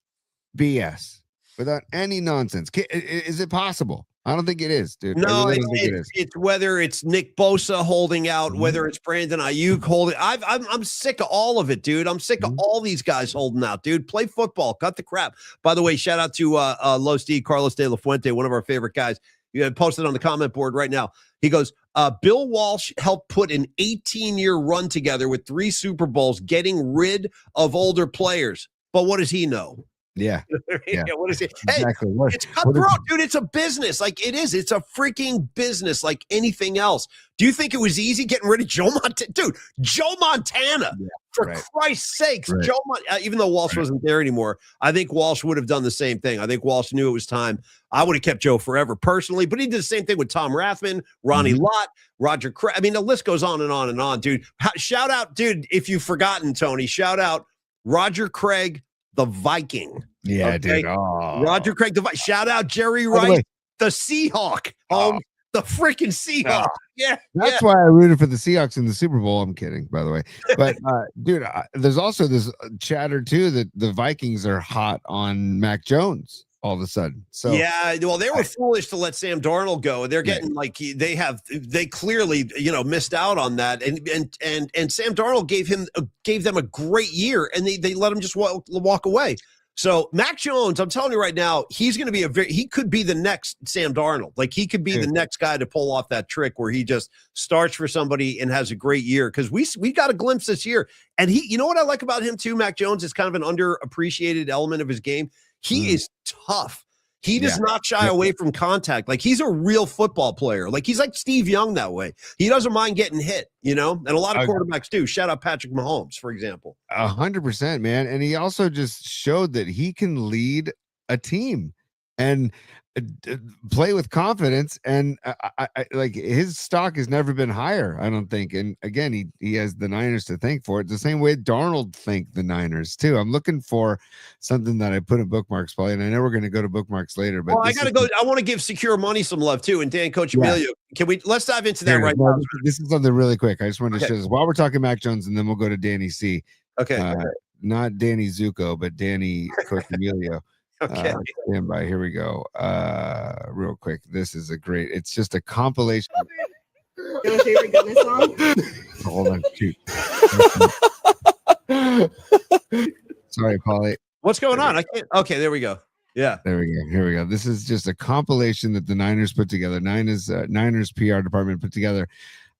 BS? Without any nonsense? Is it possible? I don't think it is, dude. No, it's whether it's Nick Bosa holding out, whether it's Brandon Ayuk holding. I'm sick of all of it, dude. I'm sick of all these guys holding out, dude. Play football, cut the crap. By the way, shout out to Los D, Carlos De La Fuente, one of our favorite guys. You had posted on the comment board right now. He goes, Bill Walsh helped put an 18-year run together with 3 Super Bowls, getting rid of older players. But what does he know? Yeah. What is it? Exactly. Hey, it's cutthroat, dude. It's a business. Like it is. It's a freaking business like anything else. Do you think it was easy getting rid of Joe Montana? Dude, Joe Montana For Christ's sakes, Joe, even though Walsh wasn't there anymore, I think Walsh would have done the same thing. I think Walsh knew it was time. I would have kept Joe forever personally, but he did the same thing with Tom Rathman, Ronnie Lott, Roger Craig. I mean, the list goes on and on and on, dude. Shout out, dude, if you've forgotten, Tony, shout out Roger Craig, the Viking. Yeah, dude. Oh. Roger Craig, the Viking. Shout out Jerry Rice, the Seahawk. The freaking Seahawks. Yeah. That's why I rooted for the Seahawks in the Super Bowl. I'm kidding, by the way. But, dude, there's also this chatter, too, that the Vikings are hot on Mac Jones all of a sudden. So yeah, well, they were foolish to let Sam Darnold go. They're getting they clearly, missed out on that. And Sam Darnold gave them a great year, and they let him just walk away. So Mac Jones, I'm telling you right now, he's going to be he could be the next Sam Darnold. Like he could be the next guy to pull off that trick where he just starts for somebody and has a great year. Because we got a glimpse this year, and you know what I like about him too, Mac Jones is kind of an underappreciated element of his game. He is tough. He does not shy away from contact. Like he's a real football player. Like he's like Steve Young that way. He doesn't mind getting hit, and a lot of quarterbacks do. Shout out Patrick Mahomes, for example. 100%, man. And he also just showed that he can lead a team and play with confidence. And I like his stock has never been higher, I don't think. And again, he has the Niners to thank for it. The same way Darnold thanked the Niners too. I'm looking for something that I put in bookmarks, Paulie, and I know we're going to go to bookmarks later. But I got to go. I want to give Secure Money some love too. And Dan, Coach Emilio, let's dive into that right now. This is something really quick. I just wanted to show this while we're talking Mac Jones, and then we'll go to Danny C. Okay. Not Danny Zuko, but Danny Coach Emilio. Okay. Stand by. Here we go. Real quick. This is it's just a compilation. Your favorite goodness song? Hold on. Shoot. Sorry, Paulie. What's going on? I can't. Okay, there we go. Yeah. There we go. Here we go. This is just a compilation that the Niners put together. Niners PR department put together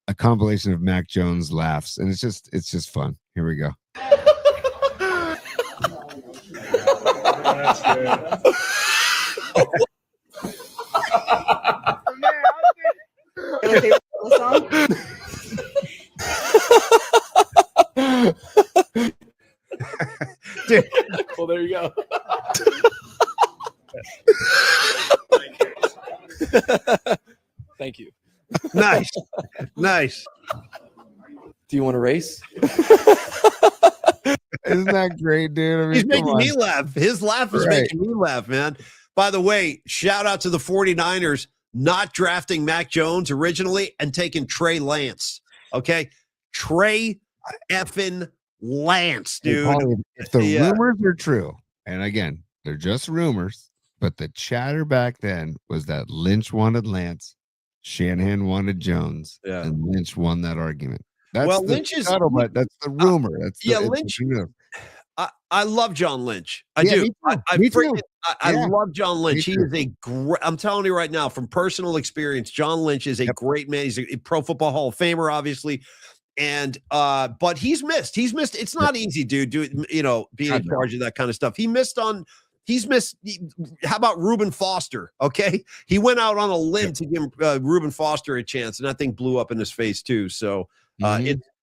a compilation of Mac Jones laughs. And it's just fun. Here we go. That's good. Your favorite song? Dude. Well, there you go. Thank you. Nice. Do you want to race? Isn't that great, dude? I mean, he's making me laugh. His laugh is making me laugh, man. By the way, shout out to the 49ers not drafting Mac Jones originally and taking Trey Lance. Okay? Trey effing Lance, dude. Hey, if the rumors are true, and again, they're just rumors, but the chatter back then was that Lynch wanted Lance, Shanahan wanted Jones, and Lynch won that argument. That's Lynch is but that's the rumor. Lynch. I love John Lynch. I Yeah, do. me too. I Me too. love John Lynch. Me He is a great. I'm telling you right now, from personal experience, John Lynch is a great man. He's a Pro Football Hall of Famer, obviously. And but he's missed. It's not easy, dude. Being in charge of that kind of stuff. He's missed. How about Reuben Foster? Okay, he went out on a limb to give Reuben Foster a chance, and that thing blew up in his face too. So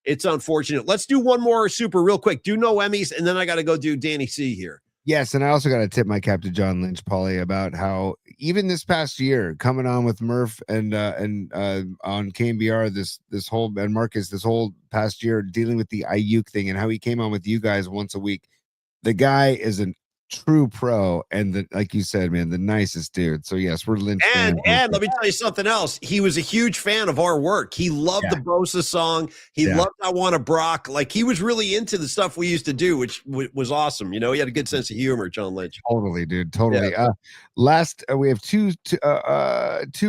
it's unfortunate. Let's do one more super real quick. Do no Emmys, and then I got to go do Danny C here. Yes, and I also got to tip my cap to John Lynch, Paulie, about how even this past year, coming on with Murph and on KMBR this whole and Marcus this whole past year dealing with the Ayuk thing and how he came on with you guys once a week. The guy is a true pro, and like you said, man, the nicest dude. So yes, we're Lynch and let me tell you something else. He was a huge fan of our work. He loved the Bosa song. He loved I Want to Brock. Like he was really into the stuff we used to do, which was awesome. He had a good sense of humor, John Lynch. Totally, dude. Totally. Last we have two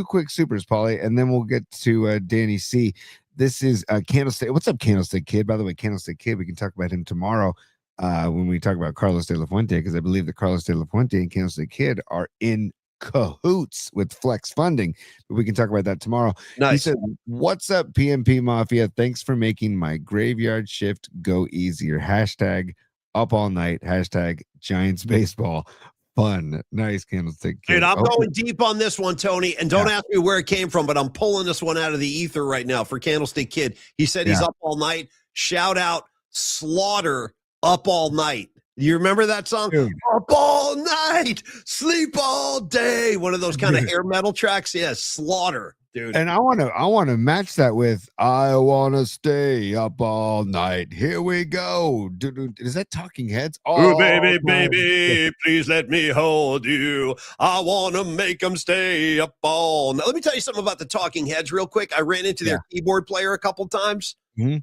quick supers, Paulie, and then we'll get to Danny C. This is Candlestick. What's up, Candlestick Kid? By the way, Candlestick Kid, we can talk about him tomorrow. When we talk about Carlos De La Fuente, because I believe that Carlos De La Fuente and Candlestick Kid are in cahoots with Flex Funding, but we can talk about that tomorrow. Nice. He said, "What's up, PMP Mafia? Thanks for making my graveyard shift go easier. Hashtag up all night. Hashtag Giants baseball. Fun." Nice, Candlestick Kid. Dude, I'm going deep on this one, Tony, and don't ask me where it came from, but I'm pulling this one out of the ether right now for Candlestick Kid. He said he's up all night. Shout out Slaughter, Up All Night. You remember that song? Dude. Up all night, sleep all day. One of those kind of hair metal tracks. Yeah, Slaughter, dude. And I want to match that with I want to stay up all night. Here we go. Dude, is that Talking Heads? Oh, baby, my- baby, please let me hold you. I want to make them stay up all night. Let me tell you something about the Talking Heads real quick. I ran into their keyboard player a couple times. Mhm.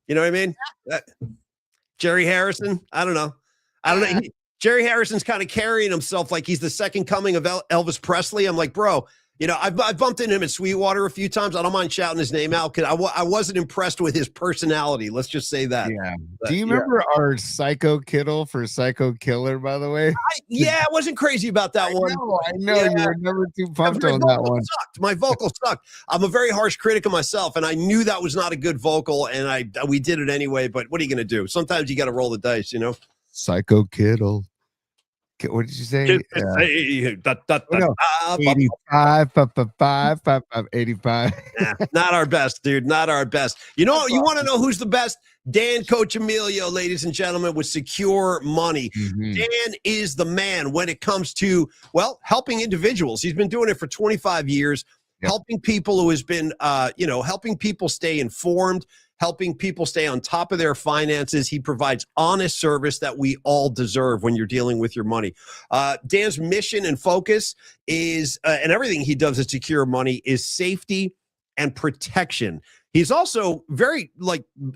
You know what I mean? Jerry Harrison. I don't know. Jerry Harrison's kind of carrying himself like he's the second coming of Elvis Presley. I'm like, bro, you know, I bumped into him at Sweetwater a few times. I don't mind shouting his name out because I wasn't impressed with his personality. Let's just say that. Yeah. But, Do you remember our Psycho Kittle for Psycho Killer, by the way? I wasn't crazy about that one. I know. Yeah. You were never too pumped My on that vocal one. sucked. My vocal sucked. I'm a very harsh critic of myself, and I knew that was not a good vocal, and we did it anyway. But what are you going to do? Sometimes you got to roll the dice, you know. Psycho Kittle. What did you say? 85. Not our best, dude. Not our best. You know, you want to know who's the best? Dan Coach Emilio, ladies and gentlemen, with Secure Money. Mhm. Dan is the man when it comes to, well, helping individuals. He's been doing it for 25 years, helping people who has been, helping people stay informed, helping people stay on top of their finances. He provides honest service that we all deserve when you're dealing with your money. Dan's mission and focus is, and everything he does at Secure Money is safety and protection. He's also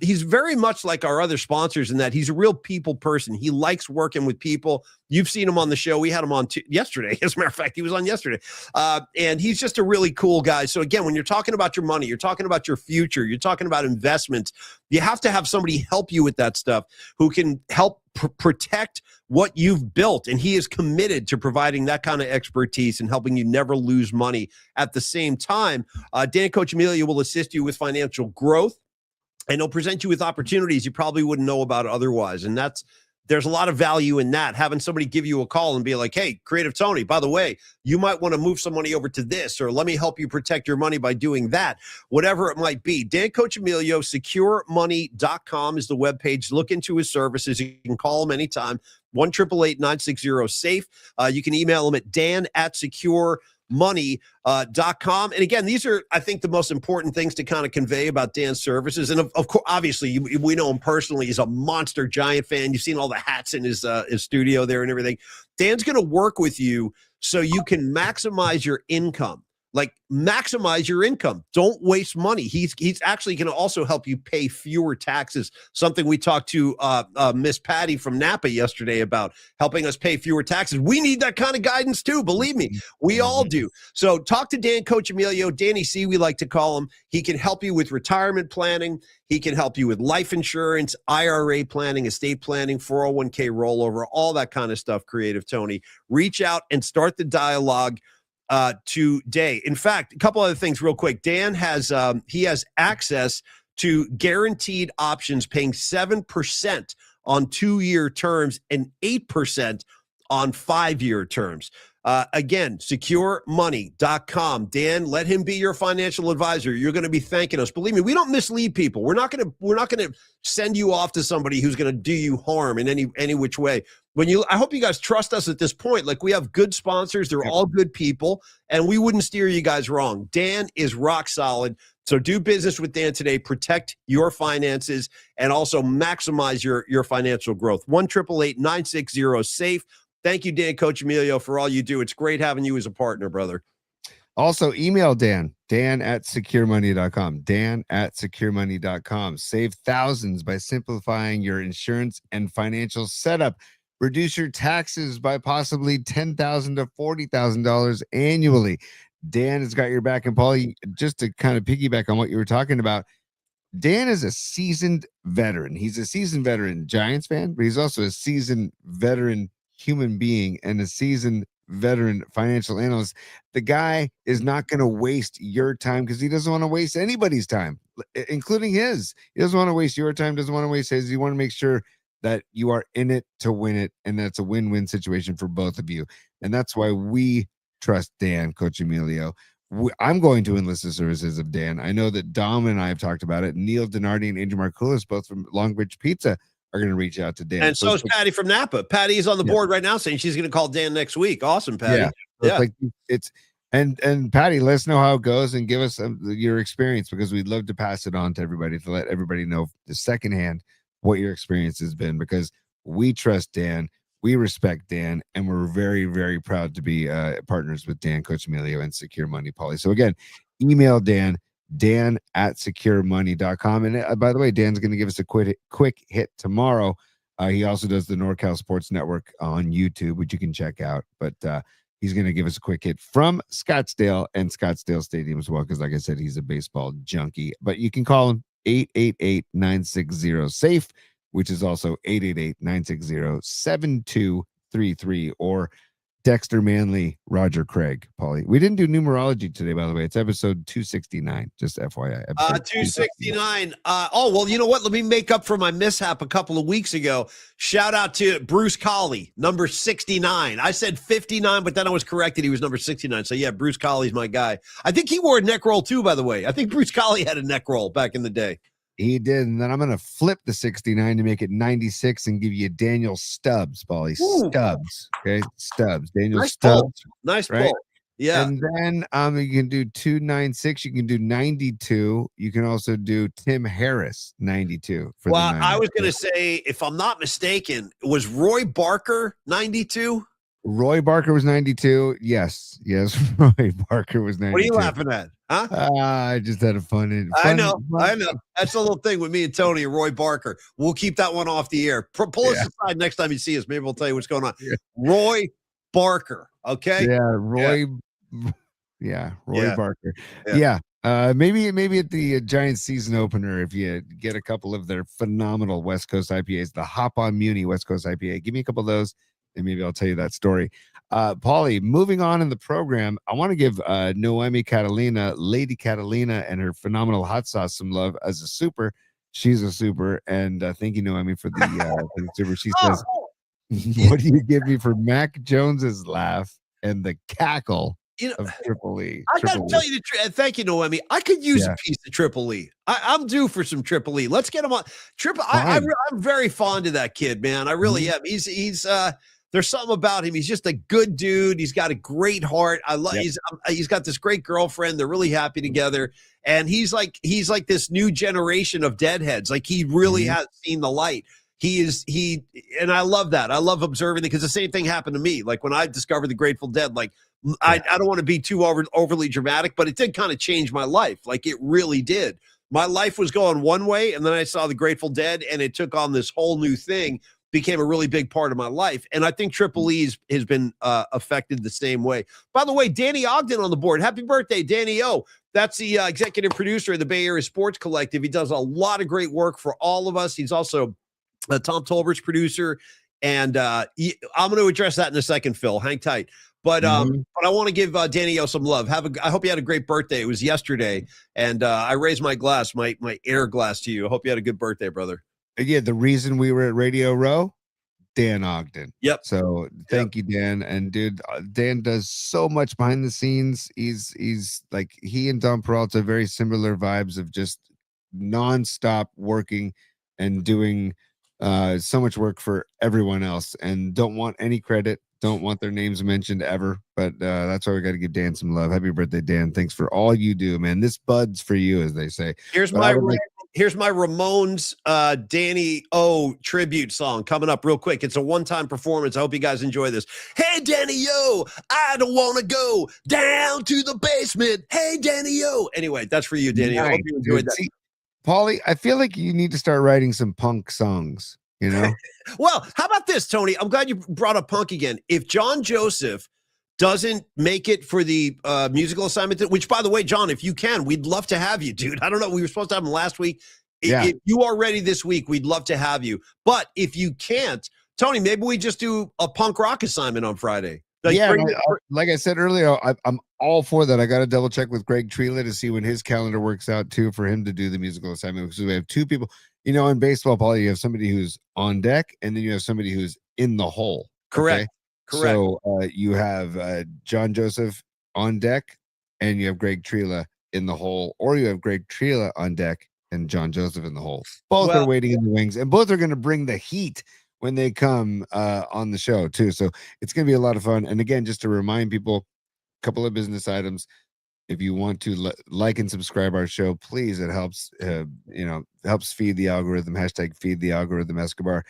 he's very much like our other sponsors in that he's a real people person. He likes working with people. You've seen him on the show. We had him on yesterday. As a matter of fact, he was on yesterday. And he's just a really cool guy. So again, when you're talking about your money, you're talking about your future, you're talking about investments, you have to have somebody help you with that stuff who can help protect what you've built. And he is committed to providing that kind of expertise and helping you never lose money. At the same time, Dan Coach Emilio will assist you with financial growth, and he'll present you with opportunities you probably wouldn't know about otherwise. And there's a lot of value in that, having somebody give you a call and be like, hey, Creative Tony, by the way, you might want to move some money over to this, or let me help you protect your money by doing that, whatever it might be. Dan Coach Emilio, securemoney.com is the webpage. Look into his services. You can call him anytime, 1-888-960-SAFE. You can email him at dan@securemoney.com. And again, these are, I think, the most important things to kind of convey about Dan's services. And of course, obviously, we know him personally. He's a monster Giant fan. You've seen all the hats in his studio there and everything. Dan's going to work with you so you can maximize your income. Like, maximize your income. Don't waste money. He's actually going to also help you pay fewer taxes. Something we talked to Miss Patty from Napa yesterday about, helping us pay fewer taxes. We need that kind of guidance too. Believe me, we all do. So talk to Dan Coach Emilio, Danny C, we like to call him. He can help you with retirement planning. He can help you with life insurance, IRA planning, estate planning, 401k rollover, all that kind of stuff. Creative Tony, reach out and start the dialogue today. In fact, a couple other things real quick. Dan has he has access to guaranteed options paying 7% on 2-year terms and 8% on 5-year terms. Again, securemoney.com. Dan, let him be your financial advisor. You're going to be thanking us. Believe me, we don't mislead people. We're not going to send you off to somebody who's going to do you harm in any which way. I hope you guys trust us at this point. Like, we have good sponsors. They're all good people, and we wouldn't steer you guys wrong. Dan is rock solid. So do business with Dan today. Protect your finances and also maximize your financial growth. 1-888-960-SAFE. Thank you, Dan Coach Emilio, for all you do. It's great having you as a partner, brother. Also, email Dan@securemoney.com. Dan@securemoney.com. Save thousands by simplifying your insurance and financial setup. Reduce your taxes by possibly $10,000 to $40,000 annually. Dan has got your back. And Paulie, just to kind of piggyback on what you were talking about, Dan is a seasoned veteran. He's a seasoned veteran Giants fan, but he's also a seasoned veteran human being and a seasoned veteran financial analyst. The guy is not going to waste your time because he doesn't want to waste anybody's time, including his. He doesn't want to waste your time, doesn't want to waste his. You want to make sure that you are in it to win it, and that's a win-win situation for both of you. And that's why we trust Dan, Coach Emilio, I'm going to enlist the services of Dan. I know that Dom and I have talked about it. Neil Donardi and Andrew Markoulis, both from Longbridge Pizza, are going to reach out to Dan. And so is Patty from Napa. Patty is on the board right now saying she's going to call Dan next week. Awesome, Patty. Yeah. Like it's and Patty, let us know how it goes and give us your experience, because we'd love to pass it on to everybody, to let everybody know the secondhand what your experience has been, because we trust Dan. We respect Dan, and we're very, very proud to be partners with Dan, Coach Emilio, and Secure Money, Paulie. So again, email Dan at securemoney.com. And by the way, Dan's going to give us a quick hit tomorrow. He also does the NorCal Sports Network on YouTube, which you can check out. But he's going to give us a quick hit from Scottsdale and Scottsdale Stadium as well, because like I said, he's a baseball junkie. But you can call him 888-960-SAFE, which is also 888-960-7233, or Dexter Manley, Roger Craig, Paulie. We didn't do numerology today, by the way. It's episode 269, just FYI. 269. Well, you know what? Let me make up for my mishap a couple of weeks ago. Shout out to Bruce Colley, number 69. I said 59, but then I was corrected. He was number 69. So, yeah, Bruce Colley's my guy. I think he wore a neck roll, too, by the way. I think Bruce Colley had a neck roll back in the day. He did, and then I'm going to flip the 69 to make it 96 and give you Daniel Stubbs, Paulie. Stubbs, okay? Stubbs. Daniel nice Stubbs. Pull. Nice right? pull. Yeah. And then you can do 296. You can do 92. You can also do Tim Harris, 92. Well, I was going to say, if I'm not mistaken, was Roy Barker 92? Roy Barker was 92. Yes. Roy Barker was 92. What are you laughing at? Huh? I just had a fun. I know. That's the little thing with me and Tony and Roy Barker. We'll keep that one off the air. Pull us aside next time you see us. Maybe we'll tell you what's going on. Yeah. Roy Barker. Okay. Yeah. Roy Barker. Yeah. Maybe at the Giants season opener, if you get a couple of their phenomenal West Coast IPAs, the Hop on Muni West Coast IPA, give me a couple of those, and maybe I'll tell you that story. Paulie, moving on in the program, I want to give Noemi Catalina, Lady Catalina, and her phenomenal hot sauce some love as a super. She's a super, and thank you, Noemi, for the super. She says, "What do you give me for Mac Jones's laugh and the cackle of Triple E?" I got to tell you the truth. Thank you, Noemi. I could use a piece of Triple E. I'm due for some Triple E. Let's get him on Triple. I'm very fond of that kid, man. I really am. He's there's something about him. He's just a good dude. He's got a great heart. I love. He's got this great girlfriend. They're really happy together. And he's like this new generation of deadheads. Like, he really has seen the light. And I love that. I love observing it, because the same thing happened to me. Like, when I discovered the Grateful Dead, like, I don't want to be too overly dramatic, but it did kind of change my life. Like, it really did. My life was going one way, and then I saw the Grateful Dead, and it took on this whole new thing. Became a really big part of my life. And I think Triple E has been affected the same way. By the way, Danny Ogden on the board. Happy birthday, Danny O. That's the executive producer of the Bay Area Sports Collective. He does a lot of great work for all of us. He's also Tom Tolbert's producer. And I'm going to address that in a second, Phil. Hang tight. But I want to give Danny O some love. I hope you had a great birthday. It was yesterday. And I raised my glass, my air glass to you. I hope you had a good birthday, brother. Yeah, the reason we were at Radio Row, Dan Ogden. Yep. So thank you, Dan. And dude, Dan does so much behind the scenes. He's like, he and Don Peralta, very similar vibes of just nonstop working and doing so much work for everyone else, and don't want any credit, don't want their names mentioned ever. But that's why we got to give Dan some love. Happy birthday, Dan. Thanks for all you do, man. This bud's for you, as they say. Here's my Ramones Danny O tribute song coming up real quick. It's a one-time performance. I hope you guys enjoy this. Hey, Danny O, I don't want to go down to the basement. Hey, Danny O. Anyway, that's for you, Danny. I hope you enjoyed that. See, Paulie, I feel like you need to start writing some punk songs, you know? Well, how about this, Tony? I'm glad you brought up punk again. If John Joseph doesn't make it for the musical assignment, which, by the way, John, if you can, we'd love to have you, dude. I don't know. We were supposed to have him last week. If you are ready this week, we'd love to have you. But if you can't, Tony, maybe we just do a punk rock assignment on Friday. Like I said earlier, I'm all for that. I got to double check with Greg Trela to see when his calendar works out too, for him to do the musical assignment, because we have two people. You know, in baseball, Paul, you have somebody who's on deck, and then you have somebody who's in the hole. Correct. Okay? Correct. So you have John Joseph on deck, and you have Greg Trela in the hole, or you have Greg Trela on deck and John Joseph in the hole. Both are waiting in the wings, and both are going to bring the heat when they come on the show too. So it's going to be a lot of fun. And again, just to remind people, a couple of business items. If you want to like and subscribe our show, please. It helps, helps feed the algorithm. # feed the algorithm Escobar.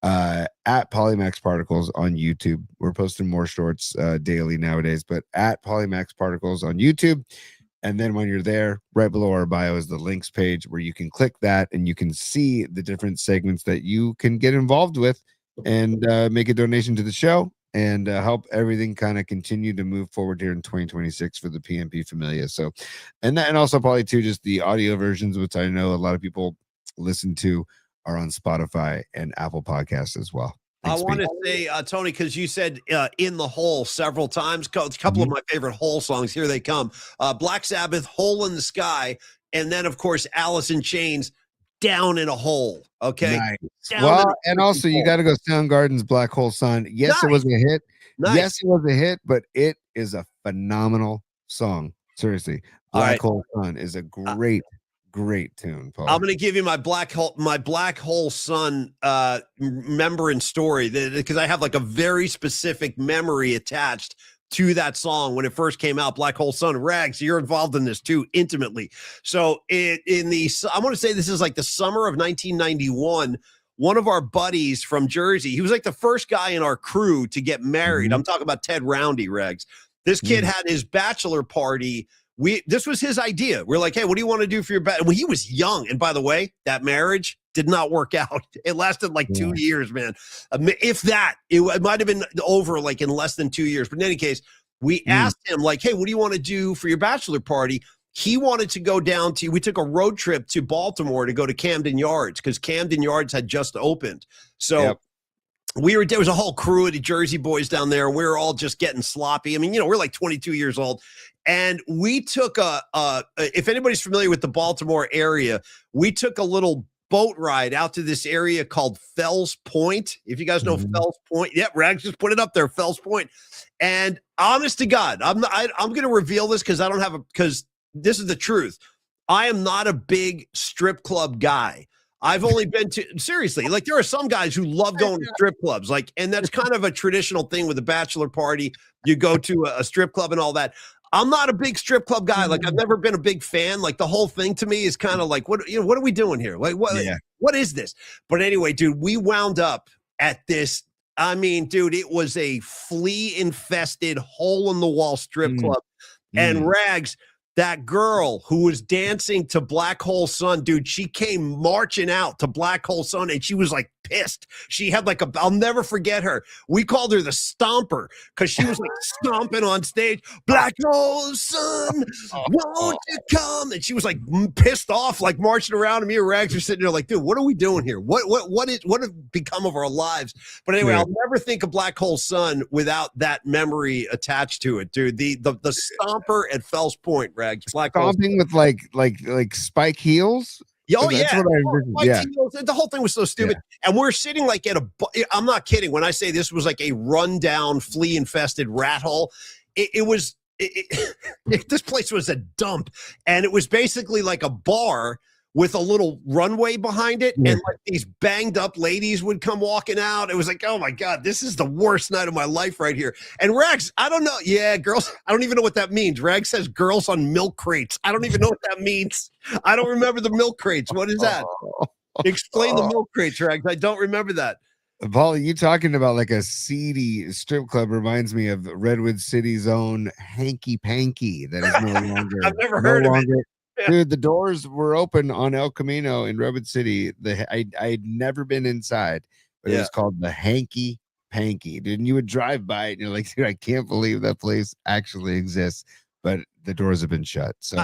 At Polymax Particles on YouTube. We're posting more shorts daily nowadays, but at Polymax Particles on YouTube. And then when you're there, right below our bio is the links page where you can click that and you can see the different segments that you can get involved with and make a donation to the show and help everything kind of continue to move forward here in 2026 for the PMP Familia. So, and also probably too, just the audio versions, which I know a lot of people listen to, are on Spotify and Apple Podcasts as well. Thanks, I want to say, Tony, because you said in the hole several times, a couple of my favorite hole songs. Here they come. Black Sabbath, Hole in the Sky. And then, of course, Alice in Chains, Down in a Hole. Okay. Nice. Well, and also you got to go Soundgarden's Black Hole Sun. Yes, it was a hit. Nice. Yes, it was a hit, but it is a phenomenal song. Seriously. Black Hole Sun is a great tune, Paul. I'm going to give you my Black Hole Sun remembrance story because I have like a very specific memory attached to that song when it first came out. Black Hole Sun. Rags, you're involved in this too intimately. So I want to say this is like the summer of 1991. One of our buddies from Jersey, he was like the first guy in our crew to get married. I'm talking about Ted Roundy, Rags. This kid had his bachelor party. This was his idea. We're like, hey, what do you want to do for your bachelor? Well, he was young. And by the way, that marriage did not work out. It lasted like 2 years, man. If that, it might have been over like in less than 2 years. But in any case, we asked him like, hey, what do you want to do for your bachelor party? He wanted to go down to, we took a road trip to Baltimore to go to Camden Yards because Camden Yards had just opened. So there was a whole crew of the Jersey boys down there. We were all just getting sloppy. I mean, we're like 22 years old. And we took if anybody's familiar with the Baltimore area, we took a little boat ride out to this area called Fells Point. If you guys know Fells Point, Rags just put it up there, Fells Point. And honest to God, I'm going to reveal this because this is the truth. I am not a big strip club guy. I've only been to, seriously, like there are some guys who love going to strip clubs, like, and that's kind of a traditional thing with a bachelor party. You go to a strip club and all that. I'm not a big strip club guy. Like I've never been a big fan. Like the whole thing to me is kind of like, what are we doing here? Like what is this? But anyway, dude, we wound up at this. I mean, dude, it was a flea infested hole in the wall strip club. And Rags, that girl who was dancing to Black Hole Sun, dude, she came marching out to Black Hole Sun and she was like pissed. She had like I'll never forget her. We called her the Stomper because she was like stomping on stage. Black Hole Sun, won't you come? And she was like pissed off, like marching around. And me and Rags are sitting there like, dude, what are we doing here? What have become of our lives? But anyway, I'll never think of Black Hole Sun without that memory attached to it, dude. The Stomper at Fells Point, Rags. Black stomping with like spike heels. Oh, yeah. The whole thing was so stupid. Yeah. And we're sitting like I'm not kidding when I say this was like a rundown, flea infested rat hole. This place was a dump. And it was basically like a bar with a little runway behind it. And like these banged up ladies would come walking out. It was like, oh my God, this is the worst night of my life right here. And Rags, I don't know. Yeah, girls, I don't even know what that means. Rags says girls on milk crates. I don't even know what that means. I don't remember the milk crates. What is that? Explain the milk crates, Rags. I don't remember that. Paul, you talking about like a seedy strip club reminds me of Redwood City's own Hanky Panky. That is no longer. I've never heard of it. Dude, the doors were open on El Camino in Redwood City. I'd never been inside, but it was called the Hanky Panky. Dude, and you would drive by it and you're like, dude, I can't believe that place actually exists, but the doors have been shut. So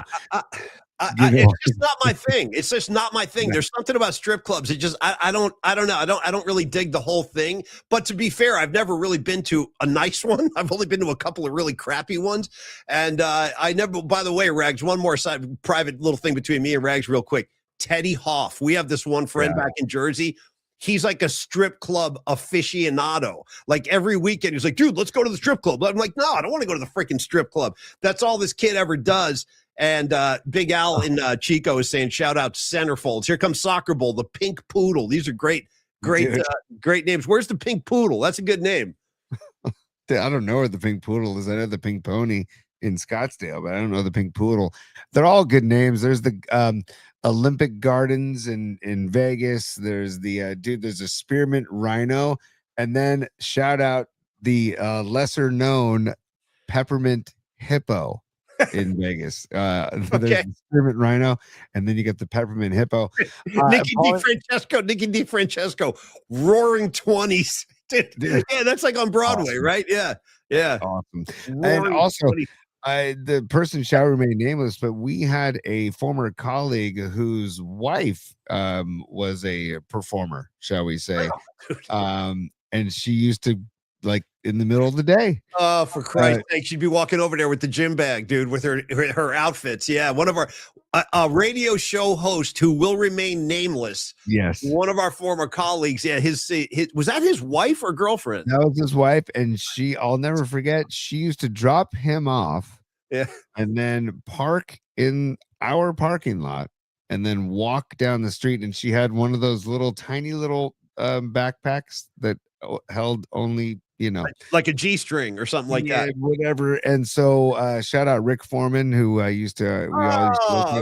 it's just not my thing. It's just not my thing. There's something about strip clubs. It just I don't know. I don't really dig the whole thing. But to be fair, I've never really been to a nice one. I've only been to a couple of really crappy ones. And I never, by the way, Rags, one more private little thing between me and Rags real quick. Teddy Hoff. We have this one friend back in Jersey. he's like a strip club aficionado. Like every weekend, he's like, dude, let's go to the strip club. I'm like, no, I don't want to go to the freaking strip club. That's all this kid ever does. And Big Al in Chico is saying, shout out to Centerfolds. Here comes Soccer Bowl, the Pink Poodle. These are great names. Where's the Pink Poodle? That's a good name. I don't know where the Pink Poodle is. I know the Pink Pony in Scottsdale, but I don't know the Pink Poodle. They're all good names. There's the Olympic Gardens in Vegas. There's the there's a Spearmint Rhino, and then shout out the lesser known Peppermint Hippo in Vegas. There's the Spearmint Rhino, and then you get the Peppermint Hippo. Nikki DiFrancesco, Roaring 20s. Dude, yeah, that's like on Broadway, awesome. right? Yeah. Awesome. Roaring And also 20s. the person shall remain nameless, but we had a former colleague whose wife was a performer, shall we say. And she used to, like, in the middle of the day. Oh, for Christ's sake, she'd be walking over there with the gym bag, dude, with her outfits. Yeah, one of our a radio show host who will remain nameless. Yes, one of our former colleagues. Yeah, his was that his wife or girlfriend? That was his wife, and I'll never forget. She used to drop him off, and then park in our parking lot, and then walk down the street. And she had one of those tiny little backpacks that held only, like a G-string or something like that, whatever. And so shout out Rick Foreman, who I used to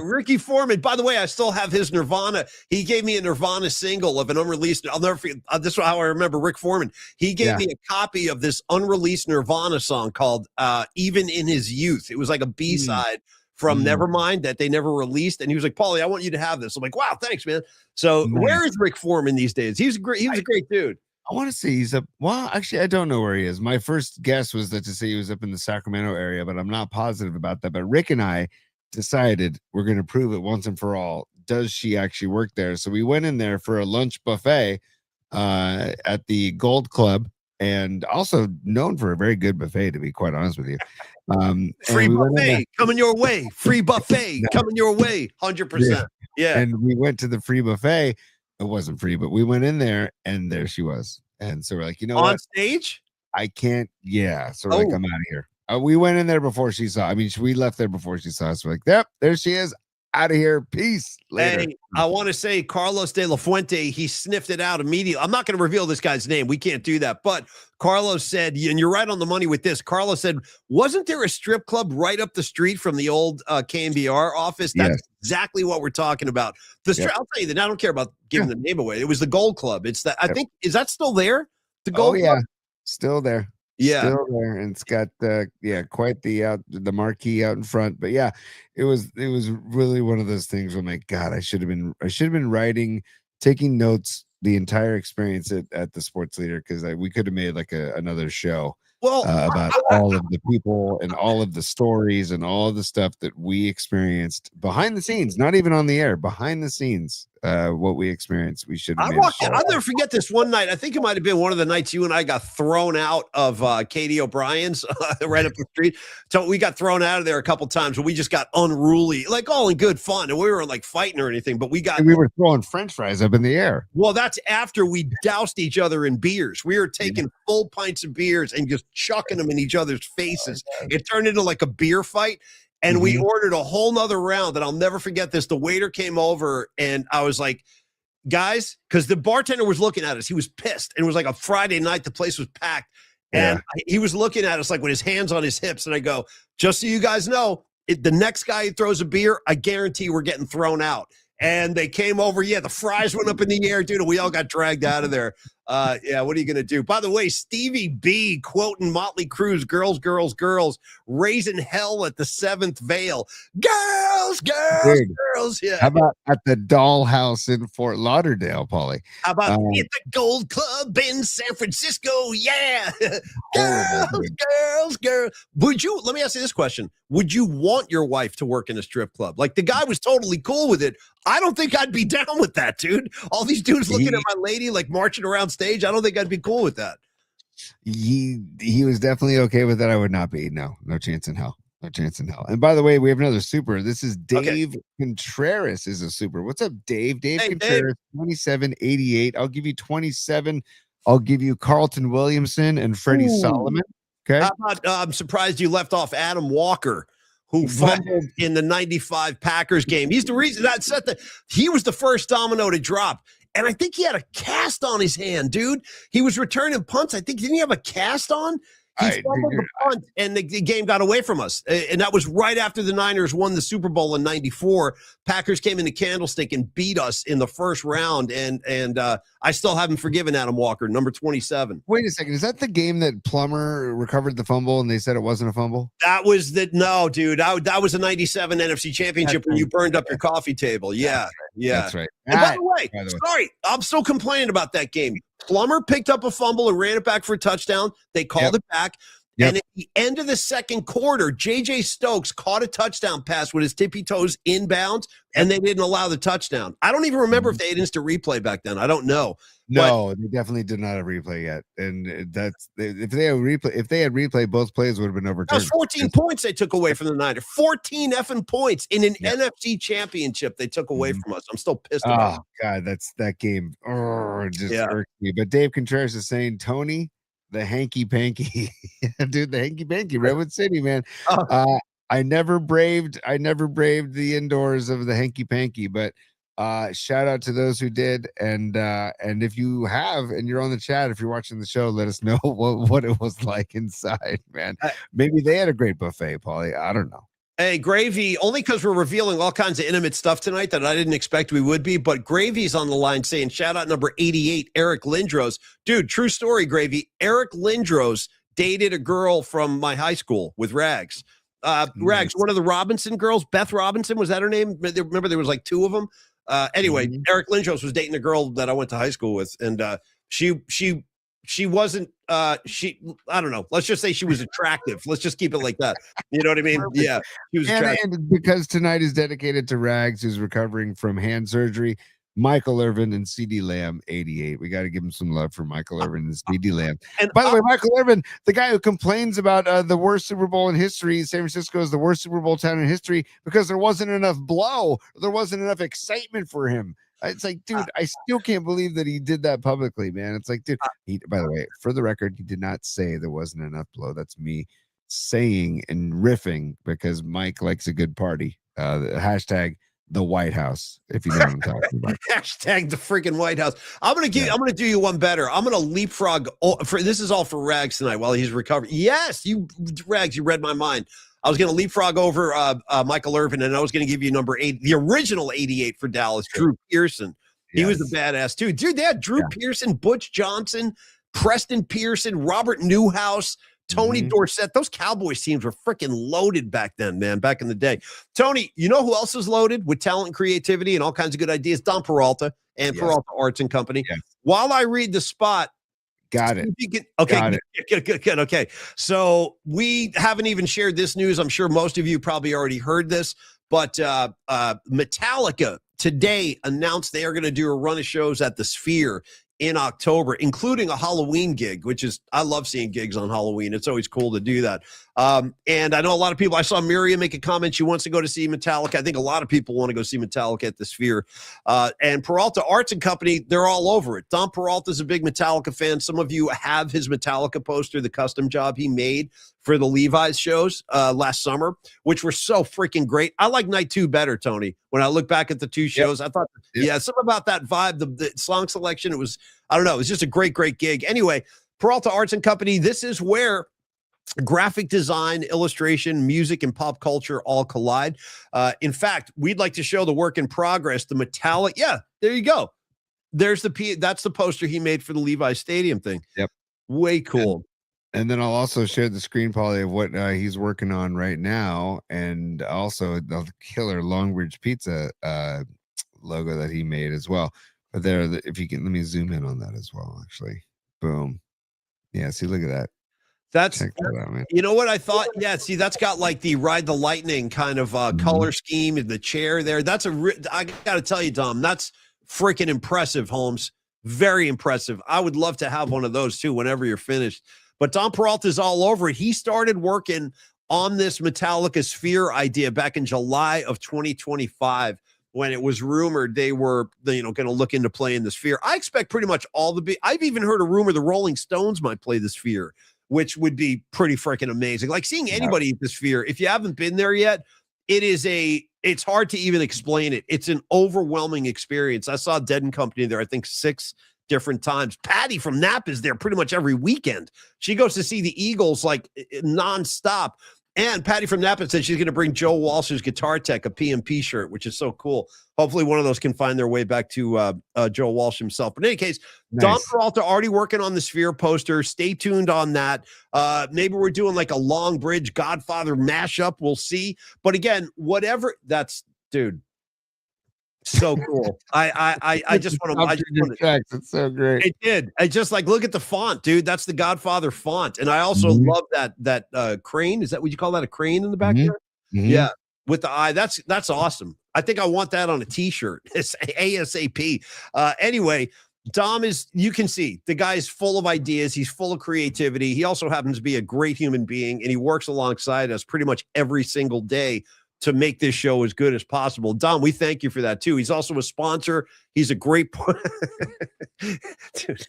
Ricky Foreman. By the way, I still have his Nirvana. He gave me a Nirvana single of an unreleased. I'll never forget. This is how I remember Rick Foreman. He gave me a copy of this unreleased Nirvana song called Even in His Youth. It was like a B-side from Nevermind that they never released. And he was like, Paulie, I want you to have this. I'm like, wow, thanks, man. So where is Rick Foreman these days? He was a great dude. I want to say he's up. Well, actually, I don't know where he is. My first guess was to say he was up in the Sacramento area, but I'm not positive about that. But Rick and I decided we're going to prove it once and for all. Does she actually work there? So we went in there for a lunch buffet at the Gold Club, and also known for a very good buffet, to be quite honest with you. Free buffet coming your way. Free buffet coming your way. 100%. Yeah. And we went to the free buffet. It wasn't free, but we went in there, and there she was. And so we're like, on stage? I can't. Yeah. So we're like, I'm out of here. We went in there before she saw. I mean, we left there before she saw us. We're like, yep, there she is. Out of here. Peace. Later. Hey, I want to say Carlos de la Fuente, he sniffed it out immediately. I'm not going to reveal this guy's name. We can't do that. But Carlos said, and you're right on the money with this. Carlos said, wasn't there a strip club right up the street from the old KMBR office? That's exactly what we're talking about. I'll tell you that I don't care about giving the name away. It was the Gold Club. It's that. I think, is that still there? The Gold Club? Still there. Yeah, still there, and it's got quite the marquee out in front. But yeah, it was really one of those things where I'm like, God, I should have been writing, taking notes the entire experience at the Sports Leader, because we could have made like another show about all of the people and all of the stories and all of the stuff that we experienced behind the scenes, not even on the air, behind the scenes. What we experienced, we should have made. I'll never forget this one night. I think it might have been one of the nights you and I got thrown out of Katie O'Brien's right up the street. So we got thrown out of there a couple times, and we just got unruly, like all in good fun. And we weren't like fighting or anything, but we were throwing French fries up in the air. Well, that's after we doused each other in beers. We were taking full pints of beers and just chucking them in each other's faces. It turned into like a beer fight. And we ordered a whole nother round, and I'll never forget this. The waiter came over, and I was like, guys, because the bartender was looking at us. He was pissed. And it was like a Friday night. The place was packed. And he was looking at us like with his hands on his hips. And I go, just so you guys know, the next guy who throws a beer, I guarantee we're getting thrown out. And they came over. Yeah, the fries went up in the air, dude. And we all got dragged out of there. What are you going to do? By the way, Stevie B quoting Motley Crue's Girls, Girls, Girls, raising hell at the Seventh Veil. Girls, girls, girls. Yeah. How about at the Dollhouse in Fort Lauderdale, Paulie? How about at the Gold Club in San Francisco? Yeah. Girls, girls. Let me ask you this question. Would you want your wife to work in a strip club? Like, the guy was totally cool with it. I don't think I'd be down with that, dude. All these dudes looking at my lady, like marching around stage. I don't think I'd be cool with that. He was definitely okay with that. I would not be. No chance in hell. No chance in hell. And by the way, we have another super. This is Okay. Dave Contreras is a super. What's up, Dave? Dave Hey, Contreras, 2788. I'll give you 27. I'll give you Carlton Williamson and Freddie Ooh. Solomon. Okay. How about, I'm surprised you left off Adam Walker, who fumbled in the 95 Packers game. He's the reason that he was the first domino to drop. And I think he had a cast on his hand, dude. He was returning punts. I think, didn't he have a cast on? He fumbled the punt, and the game got away from us. And that was right after the Niners won the Super Bowl in 94. Packers came into Candlestick and beat us in the first round. And I still haven't forgiven Adam Walker, number 27. Wait a second. Is that the game that Plummer recovered the fumble and they said it wasn't a fumble? That was no, dude. That was a 97 NFC Championship when you burned up your coffee table. Yeah. Yeah. That's right. And by the way, sorry, I'm still complaining about that game. Plummer picked up a fumble and ran it back for a touchdown. They called it back. And at the end of the second quarter, J.J. Stokes caught a touchdown pass with his tippy toes inbounds, and they didn't allow the touchdown. I don't even remember if they had instant replay back then. I don't know. No, they definitely did not have replay yet. And that's if they had replay, both plays would have been overturned. That was 14 points they took away from the Niners. 14 effing points in an NFC Championship they took away from us. I'm still pissed about it. Oh God, that game just irked me. But Dave Contreras is saying, Tony, the hanky panky, dude, the hanky panky, Redwood City, man. I never braved the indoors of the hanky panky, but shout out to those who did. And if you have, and you're on the chat, if you're watching the show, let us know what it was like inside, man. Maybe they had a great buffet, Paulie. I don't know. Hey, Gravy, only because we're revealing all kinds of intimate stuff tonight that I didn't expect we would be, but Gravy's on the line saying, shout out number 88, Eric Lindros. Dude, true story, Gravy. Eric Lindros dated a girl from my high school with Rags. Rags, one of the Robinson girls, Beth Robinson, was that her name? Remember, there was like two of them. Anyway, Eric Lindros was dating a girl that I went to high school with, and she wasn't I don't know, let's just say she was attractive. Let's just keep it like that. You know what I mean? Yeah, she was attractive. And because tonight is dedicated to Rags, who's recovering from hand surgery, Michael Irvin and CD Lamb 88. We got to give him some love for Michael Irvin and CD Lamb. And by the way, Michael Irvin, the guy who complains about the worst Super Bowl in history, San Francisco is the worst Super Bowl town in history because there wasn't enough blow, there wasn't enough excitement for him. It's like, dude, I still can't believe that he did that publicly, man. It's like, dude, by the way, for the record, he did not say there wasn't enough blow. That's me saying and riffing because Mike likes a good party. Hashtag the White House, if you know what I'm talking about. Hashtag the freaking White House. I'm gonna do you one better. I'm gonna leapfrog this is all for Rags tonight while he's recovering. Yes, you Rags, you read my mind. I was going to leapfrog over Michael Irvin, and I was going to give you number 8, the original 88 for Dallas, Drew Pearson. He was the badass too. Dude, they had Drew Pearson, Butch Johnson, Preston Pearson, Robert Newhouse, Tony Dorsett. Those Cowboys teams were freaking loaded back then, man, back in the day. Tony, you know who else is loaded with talent and creativity and all kinds of good ideas? Don Peralta and Peralta Arts and Company. Yes. While I read the spot, got it. Okay. Got it. Good. Okay. So we haven't even shared this news. I'm sure most of you probably already heard this, but Metallica today announced they are going to do a run of shows at the Sphere in October, including a Halloween gig, which is, I love seeing gigs on Halloween. It's always cool to do that. And I know a lot of people, I saw Miriam make a comment. She wants to go to see Metallica. I think a lot of people want to go see Metallica at the Sphere. And Peralta Arts and Company, they're all over it. Don Peralta's a big Metallica fan. Some of you have his Metallica poster, the custom job he made for the Levi's shows last summer, which were so freaking great. I like night 2 better, Tony. When I look back at the 2 shows, I thought, something about that vibe, the song selection, it was, I don't know, it was just a great gig. Anyway, Peralta Arts and Company, this is where graphic design, illustration, music, and pop culture all collide. In fact, we'd like to show the work in progress, the Metallica. Yeah, there you go. There's that's the poster he made for the Levi's Stadium thing. Yep. Way cool. And then I'll also share the screen, Paulie, of what he's working on right now. And also the killer Longbridge Pizza logo that he made as well. But there, if you can, let me zoom in on that as well, actually. Boom. Yeah, see, look at that. That's, you know what I thought? Yeah, see, that's got like the Ride the Lightning kind of color scheme in the chair there. That's I got to tell you, Dom, that's freaking impressive, Holmes. Very impressive. I would love to have one of those too whenever you're finished. But Don Peralta is all over it. He started working on this Metallica Sphere idea back in July of 2025 when it was rumored they were, going to look into playing the Sphere. I expect pretty much all the big. I've even heard a rumor the Rolling Stones might play the Sphere, which would be pretty freaking amazing. Like seeing anybody at the Sphere, if you haven't been there yet, it's hard to even explain it. It's an overwhelming experience. I saw Dead and Company there, I think 6 different times. Patty from Napa is there pretty much every weekend. She goes to see the Eagles like nonstop. And Patty from Napa said she's going to bring Joe Walsh's Guitar Tech, a PMP shirt, which is so cool. Hopefully one of those can find their way back to Joe Walsh himself. But in any case, nice. Dom Peralta already working on the Sphere poster. Stay tuned on that. Maybe we're doing like a Long Bridge Godfather mashup. We'll see. But again, whatever that's, dude, so cool. I just want to. It's so great. It did. I just like look at the font, dude. That's the Godfather font, and I also love that crane. Is that what you call that? A crane in the back there? Yeah, with the eye. That's awesome. I think I want that on a T-shirt. It's ASAP. Anyway, Dom is. You can see the guy's full of ideas. He's full of creativity. He also happens to be a great human being, and he works alongside us pretty much every single day to make this show as good as possible. Dom, we thank you for that too. He's also a sponsor. He's a great dude.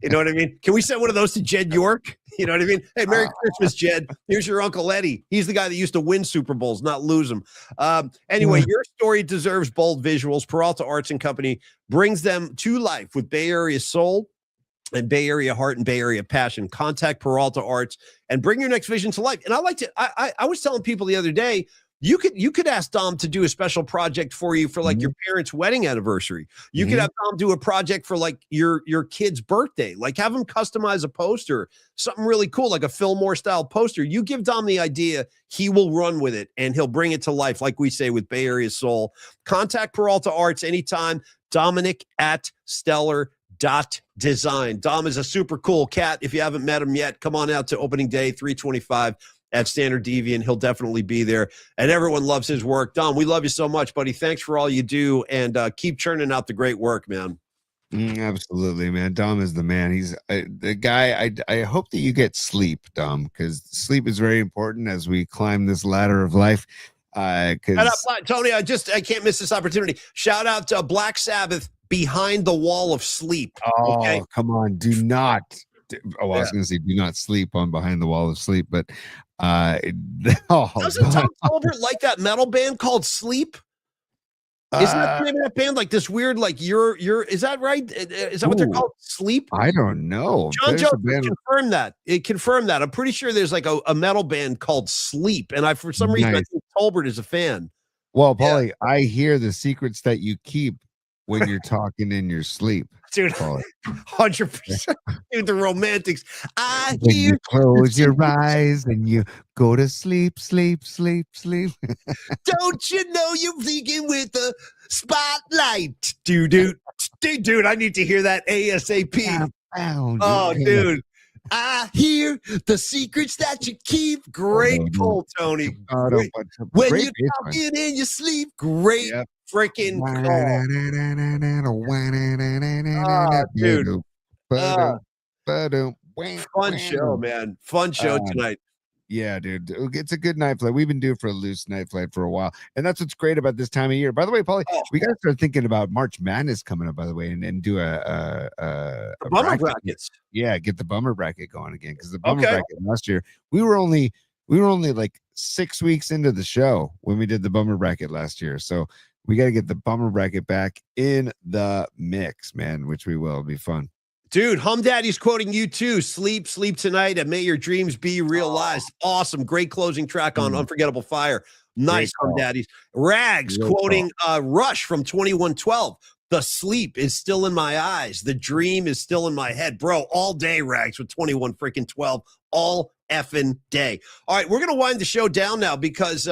You know what I mean? Can we send one of those to Jed York? You know what I mean? Hey, Merry Christmas, Jed. Here's your Uncle Eddie. He's the guy that used to win Super Bowls, not lose them. Anyway, your story deserves bold visuals. Peralta Arts and Company brings them to life with Bay Area soul and Bay Area heart and Bay Area passion. Contact Peralta Arts and bring your next vision to life. And I like to, I was telling people the other day, you could ask Dom to do a special project for you for like your parents' wedding anniversary. You could have Dom do a project for like your kid's birthday. Like have him customize a poster, something really cool, like a Fillmore style poster. You give Dom the idea, he will run with it and he'll bring it to life, like we say with Bay Area Soul. Contact Peralta Arts anytime. Dominic at Stellar.design. Dom is a super cool cat. If you haven't met him yet, come on out to opening day 325 at Standard Deviant. He'll definitely be there. And everyone loves his work. Dom, we love you so much, buddy. Thanks for all you do. And keep churning out the great work, man. Absolutely, man. Dom is the man. He's the guy. I hope that you get sleep, Dom, because sleep is very important as we climb this ladder of life. Tony, I can't miss this opportunity. Shout out to Black Sabbath, Behind the Wall of Sleep. Oh, okay? Come on. Do not. I was going to say, do not sleep on Behind the Wall of Sleep, but doesn't Tom Tolbert like that metal band called Sleep? Isn't that the name of that band like this weird, like you're is that right? Is that what they're called? Sleep? I don't know. John Joseph confirmed that. It confirmed that. I'm pretty sure there's like a metal band called Sleep, and for some reason I think Tolbert is a fan. Well, Paulie, I hear the secrets that you keep when you're talking in your sleep. Dude, 100%. Dude, the romantics. I when hear you close your eyes and you go to sleep, sleep, sleep, sleep. Don't you know you're thinking with the spotlight? Dude, I need to hear that ASAP. Dude. I hear the secrets that you keep. Great pull, Tony. When you're talking in your sleep, great freaking call. Dude. Fun show, man. Fun show tonight. Yeah, dude. It's a good night flight. We've been doing for a loose night flight for a while. And that's what's great about this time of year. By the way, Paulie, we got to start thinking about March Madness coming up, by the way, and do a bummer brackets. Yeah, get the bummer bracket going again. Because the bummer bracket last year, we were only like 6 weeks into the show when we did the bummer bracket last year. So we got to get the bummer bracket back in the mix, man, which we will. It'll be fun. Dude, Hum Daddy's quoting you too. Sleep tonight, and may your dreams be realized. Awesome. Great closing track on Unforgettable Fire. Nice, Hum Daddy's. Rags quoting Rush from 2112. The sleep is still in my eyes. The dream is still in my head. Bro, all day, Rags, with 21-12. All effing day. All right, we're going to wind the show down now because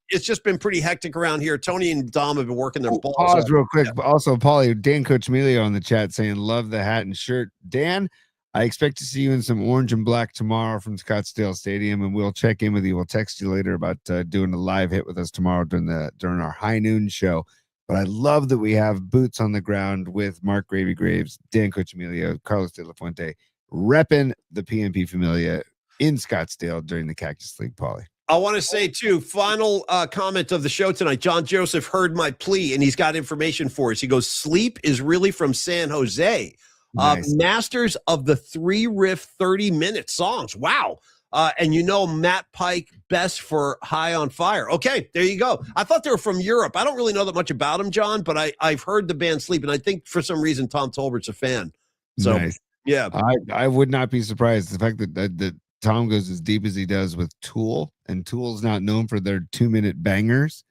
it's just been pretty hectic around here. Tony and Dom have been working their balls. Pause real quick. Also, Paulie, Dan Coach Emilio on the chat saying, love the hat and shirt. Dan, I expect to see you in some orange and black tomorrow from Scottsdale Stadium, and we'll check in with you. We'll text you later about doing a live hit with us tomorrow during our high noon show. But I love that we have boots on the ground with Mark Gravy Graves, Dan Coach Emilio, Carlos De La Fuente, repping the PNP Familia in Scottsdale during the Cactus League, Paulie. I want to say, too, final comment of the show tonight. John Joseph heard my plea, and he's got information for us. He goes, Sleep is really from San Jose. Nice. Masters of the 3-riff 30-minute songs. Wow. And Matt Pike, best for High on Fire. Okay, there you go. I thought they were from Europe. I don't really know that much about them, John, but I've heard the band Sleep, and I think for some reason Tom Tolbert's a fan. So, nice. Yeah. I would not be surprised. The fact that Tom goes as deep as he does with Tool, and Tool's not known for their 2-minute bangers,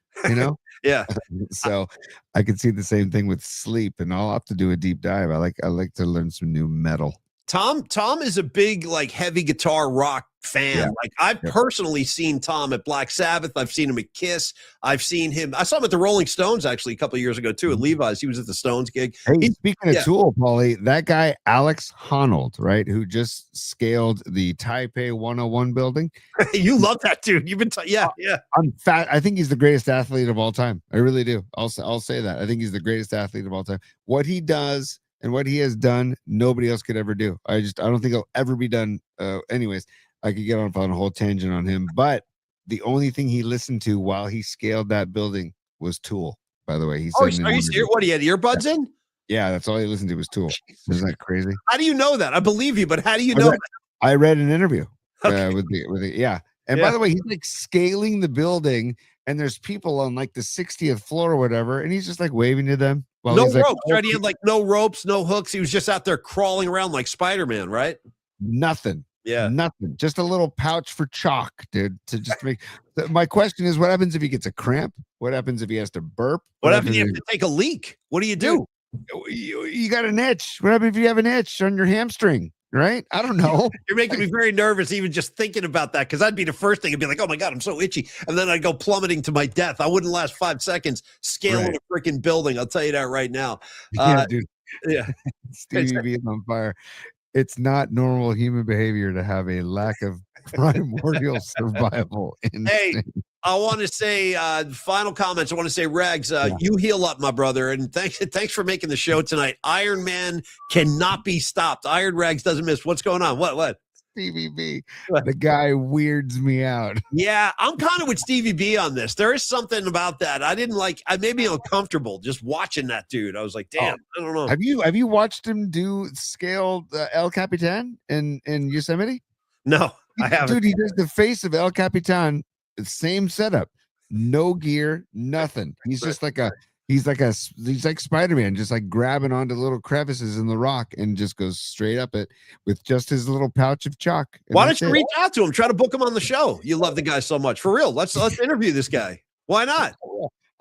Yeah. So I could see the same thing with Sleep, and I'll have to do a deep dive. I like to learn some new metal. Tom is a big, heavy guitar rock fan. Yeah. I've personally seen Tom at Black Sabbath. I've seen him at Kiss. I saw him at the Rolling Stones actually a couple of years ago too at Levi's. He was at the Stones gig. Hey, speaking of Tool, Paulie, that guy Alex Honnold, right, who just scaled the Taipei 101 building. You love that dude. You've been yeah. I'm fat. I think he's the greatest athlete of all time. I really do. I'll say that. I think he's the greatest athlete of all time. What he does and what he has done, nobody else could ever do. I don't think it'll ever be done. Anyways, I could get on a whole tangent on him, but the only thing he listened to while he scaled that building was Tool. By the way, he said, are you serious? What, he had earbuds in? Yeah, that's all he listened to was Tool. Isn't that crazy? How do you know that? I believe you, but how do you know that? I read an interview Okay. with the yeah. And by the way, he's scaling the building, and there's people on the 60th floor or whatever, and he's just waving to them. No ropes, right? He had no ropes, no hooks. He was just out there crawling around like Spider-Man, right? Nothing. Yeah. Nothing. Just a little pouch for chalk, dude, to just make. My question is, what happens if he gets a cramp? What happens if he has to burp? What happens if you have to take a leak? What do you do? You got an itch. What happens if you have an itch on your hamstring? Right? I don't know. You're making me very nervous even just thinking about that, because I'd be the first thing. I'd be like, oh my God, I'm so itchy. And then I'd go plummeting to my death. I wouldn't last 5 seconds scaling a freaking building. I'll tell you that right now. Yeah, dude. Yeah. Stevie B is on fire. It's not normal human behavior to have a lack of primordial survival instinct. Hey, I want to say final comments. I want to say, Rags, you heal up, my brother, and thanks for making the show tonight. Iron Man cannot be stopped. Iron Rags doesn't miss. What's going on? What? Stevie B, the guy weirds me out. Yeah, I'm kind of with Stevie B on this. There is something about that I didn't like. I made me uncomfortable just watching that dude. I was like, damn, I don't know. Have you watched him do scale El Capitan in Yosemite? No, I haven't. Dude, he does the face of El Capitan, same setup, no gear, nothing. He's just he's like Spider-Man, just grabbing onto little crevices in the rock and just goes straight up it with just his little pouch of chalk. Why don't you reach out to him? Try to book him on the show. You love the guy so much. For real. Let's interview this guy. Why not?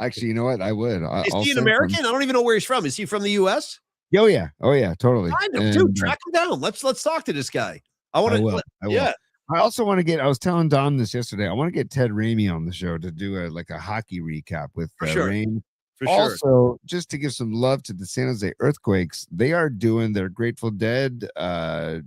Actually, you know what? I would. Is he an American? I don't even know where he's from. Is he from the US? Oh yeah, totally. Find him, dude. Track him down. Let's talk to this guy. I want to. Yeah. I also want to get. I was telling Don this yesterday. I want to get Ted Ramey on the show to do a hockey recap with Rain. For also, just to give some love to the San Jose Earthquakes, they are doing their Grateful Dead night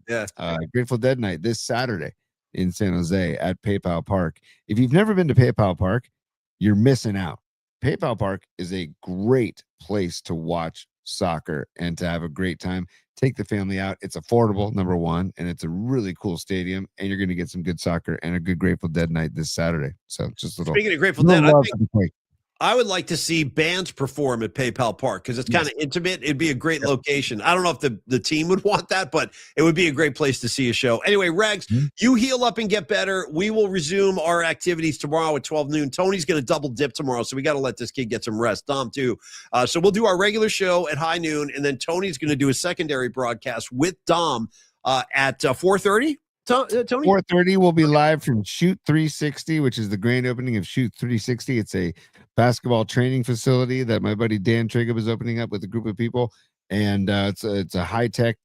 this Saturday in San Jose at PayPal Park. If you've never been to PayPal Park, you're missing out. PayPal Park is a great place to watch soccer and to have a great time. Take the family out. It's affordable, number one, and it's a really cool stadium, and you're going to get some good soccer and a good Grateful Dead night this Saturday. So just a little. Speaking of Grateful Dead, I would like to see bands perform at PayPal Park because it's kind of intimate. It'd be a great location. I don't know if the team would want that, but it would be a great place to see a show. Anyway, Regs, you heal up and get better. We will resume our activities tomorrow at 12 noon. Tony's going to double dip tomorrow, so we got to let this kid get some rest. Dom, too. So we'll do our regular show at high noon, and then Tony's going to do a secondary broadcast with Dom at 4:30. Tony? 4:30 will be live from Shoot 360, which is the grand opening of Shoot 360. It's a basketball training facility that my buddy Dan Trigub is opening up with a group of people, and it's a high-tech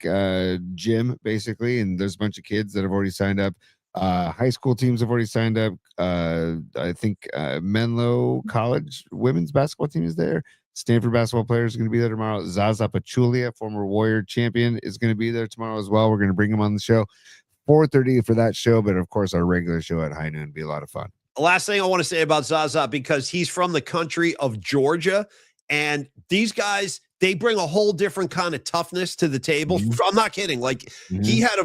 gym basically, and there's a bunch of kids that have already signed up. High school teams have already signed up. I think Menlo College women's basketball team is there. Stanford basketball players are going to be there tomorrow. Zaza Pachulia, former Warrior champion, is going to be there tomorrow as well. We're going to bring him on the show. 4:30 for that show, but of course our regular show at high noon will be a lot of fun. Last thing I want to say about Zaza, because he's from the country of Georgia, and these guys, they bring a whole different kind of toughness to the table. I'm not kidding. Like he had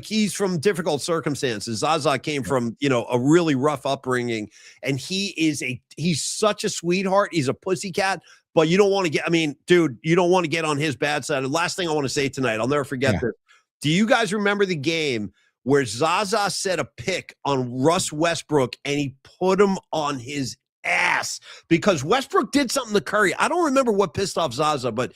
he's from difficult circumstances. Zaza came from, a really rough upbringing, and he's such a sweetheart. He's a pussycat, but you don't want to you don't want to get on his bad side. The last thing I want to say tonight, I'll never forget this. Do you guys remember the game where Zaza set a pick on Russ Westbrook and he put him on his ass because Westbrook did something to Curry? I don't remember what pissed off Zaza, but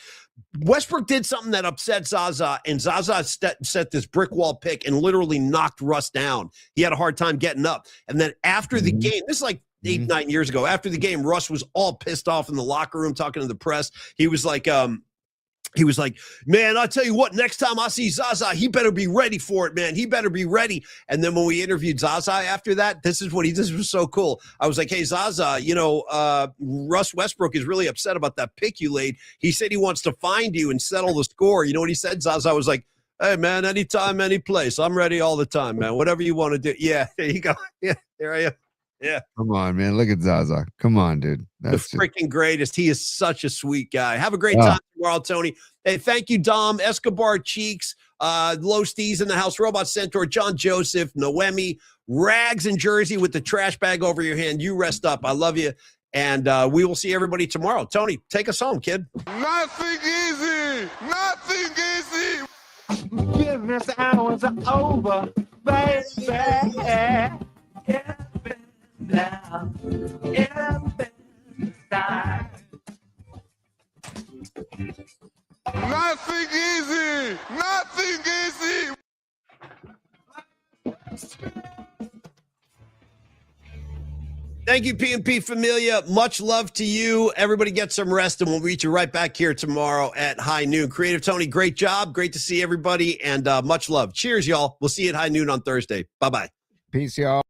Westbrook did something that upset Zaza, and Zaza set this brick wall pick and literally knocked Russ down. He had a hard time getting up. And then after the game, this is like 8-9 years ago, after the game, Russ was all pissed off in the locker room talking to the press. He was like, man, I'll tell you what, next time I see Zaza, he better be ready for it, man. He better be ready. And then when we interviewed Zaza after that, this was so cool. I was like, hey, Zaza, Russ Westbrook is really upset about that pick you laid. He said he wants to find you and settle the score. You know what he said? Zaza was like, hey, man, anytime, any place. I'm ready all the time, man. Whatever you want to do. Yeah, there you go. Yeah, there I am. Yeah. Come on, man. Look at Zaza. Come on, dude. That's the freaking greatest. He is such a sweet guy. Have a great time tomorrow, Tony. Hey, thank you, Dom, Escobar Cheeks, Low Steez in the house, Robot Centaur, John Joseph, Noemi, Rags in Jersey with the trash bag over your hand. You rest up. I love you. And we will see everybody tomorrow. Tony, take us home, kid. Nothing easy. Nothing easy. Business hours are over, baby. Now, nothing easy. Nothing easy. Thank you, P&P Familia. Much love to you. Everybody get some rest, and we'll reach you right back here tomorrow at high noon. Creative Tony, great job. Great to see everybody, and much love. Cheers, y'all. We'll see you at high noon on Thursday. Bye-bye. Peace, y'all.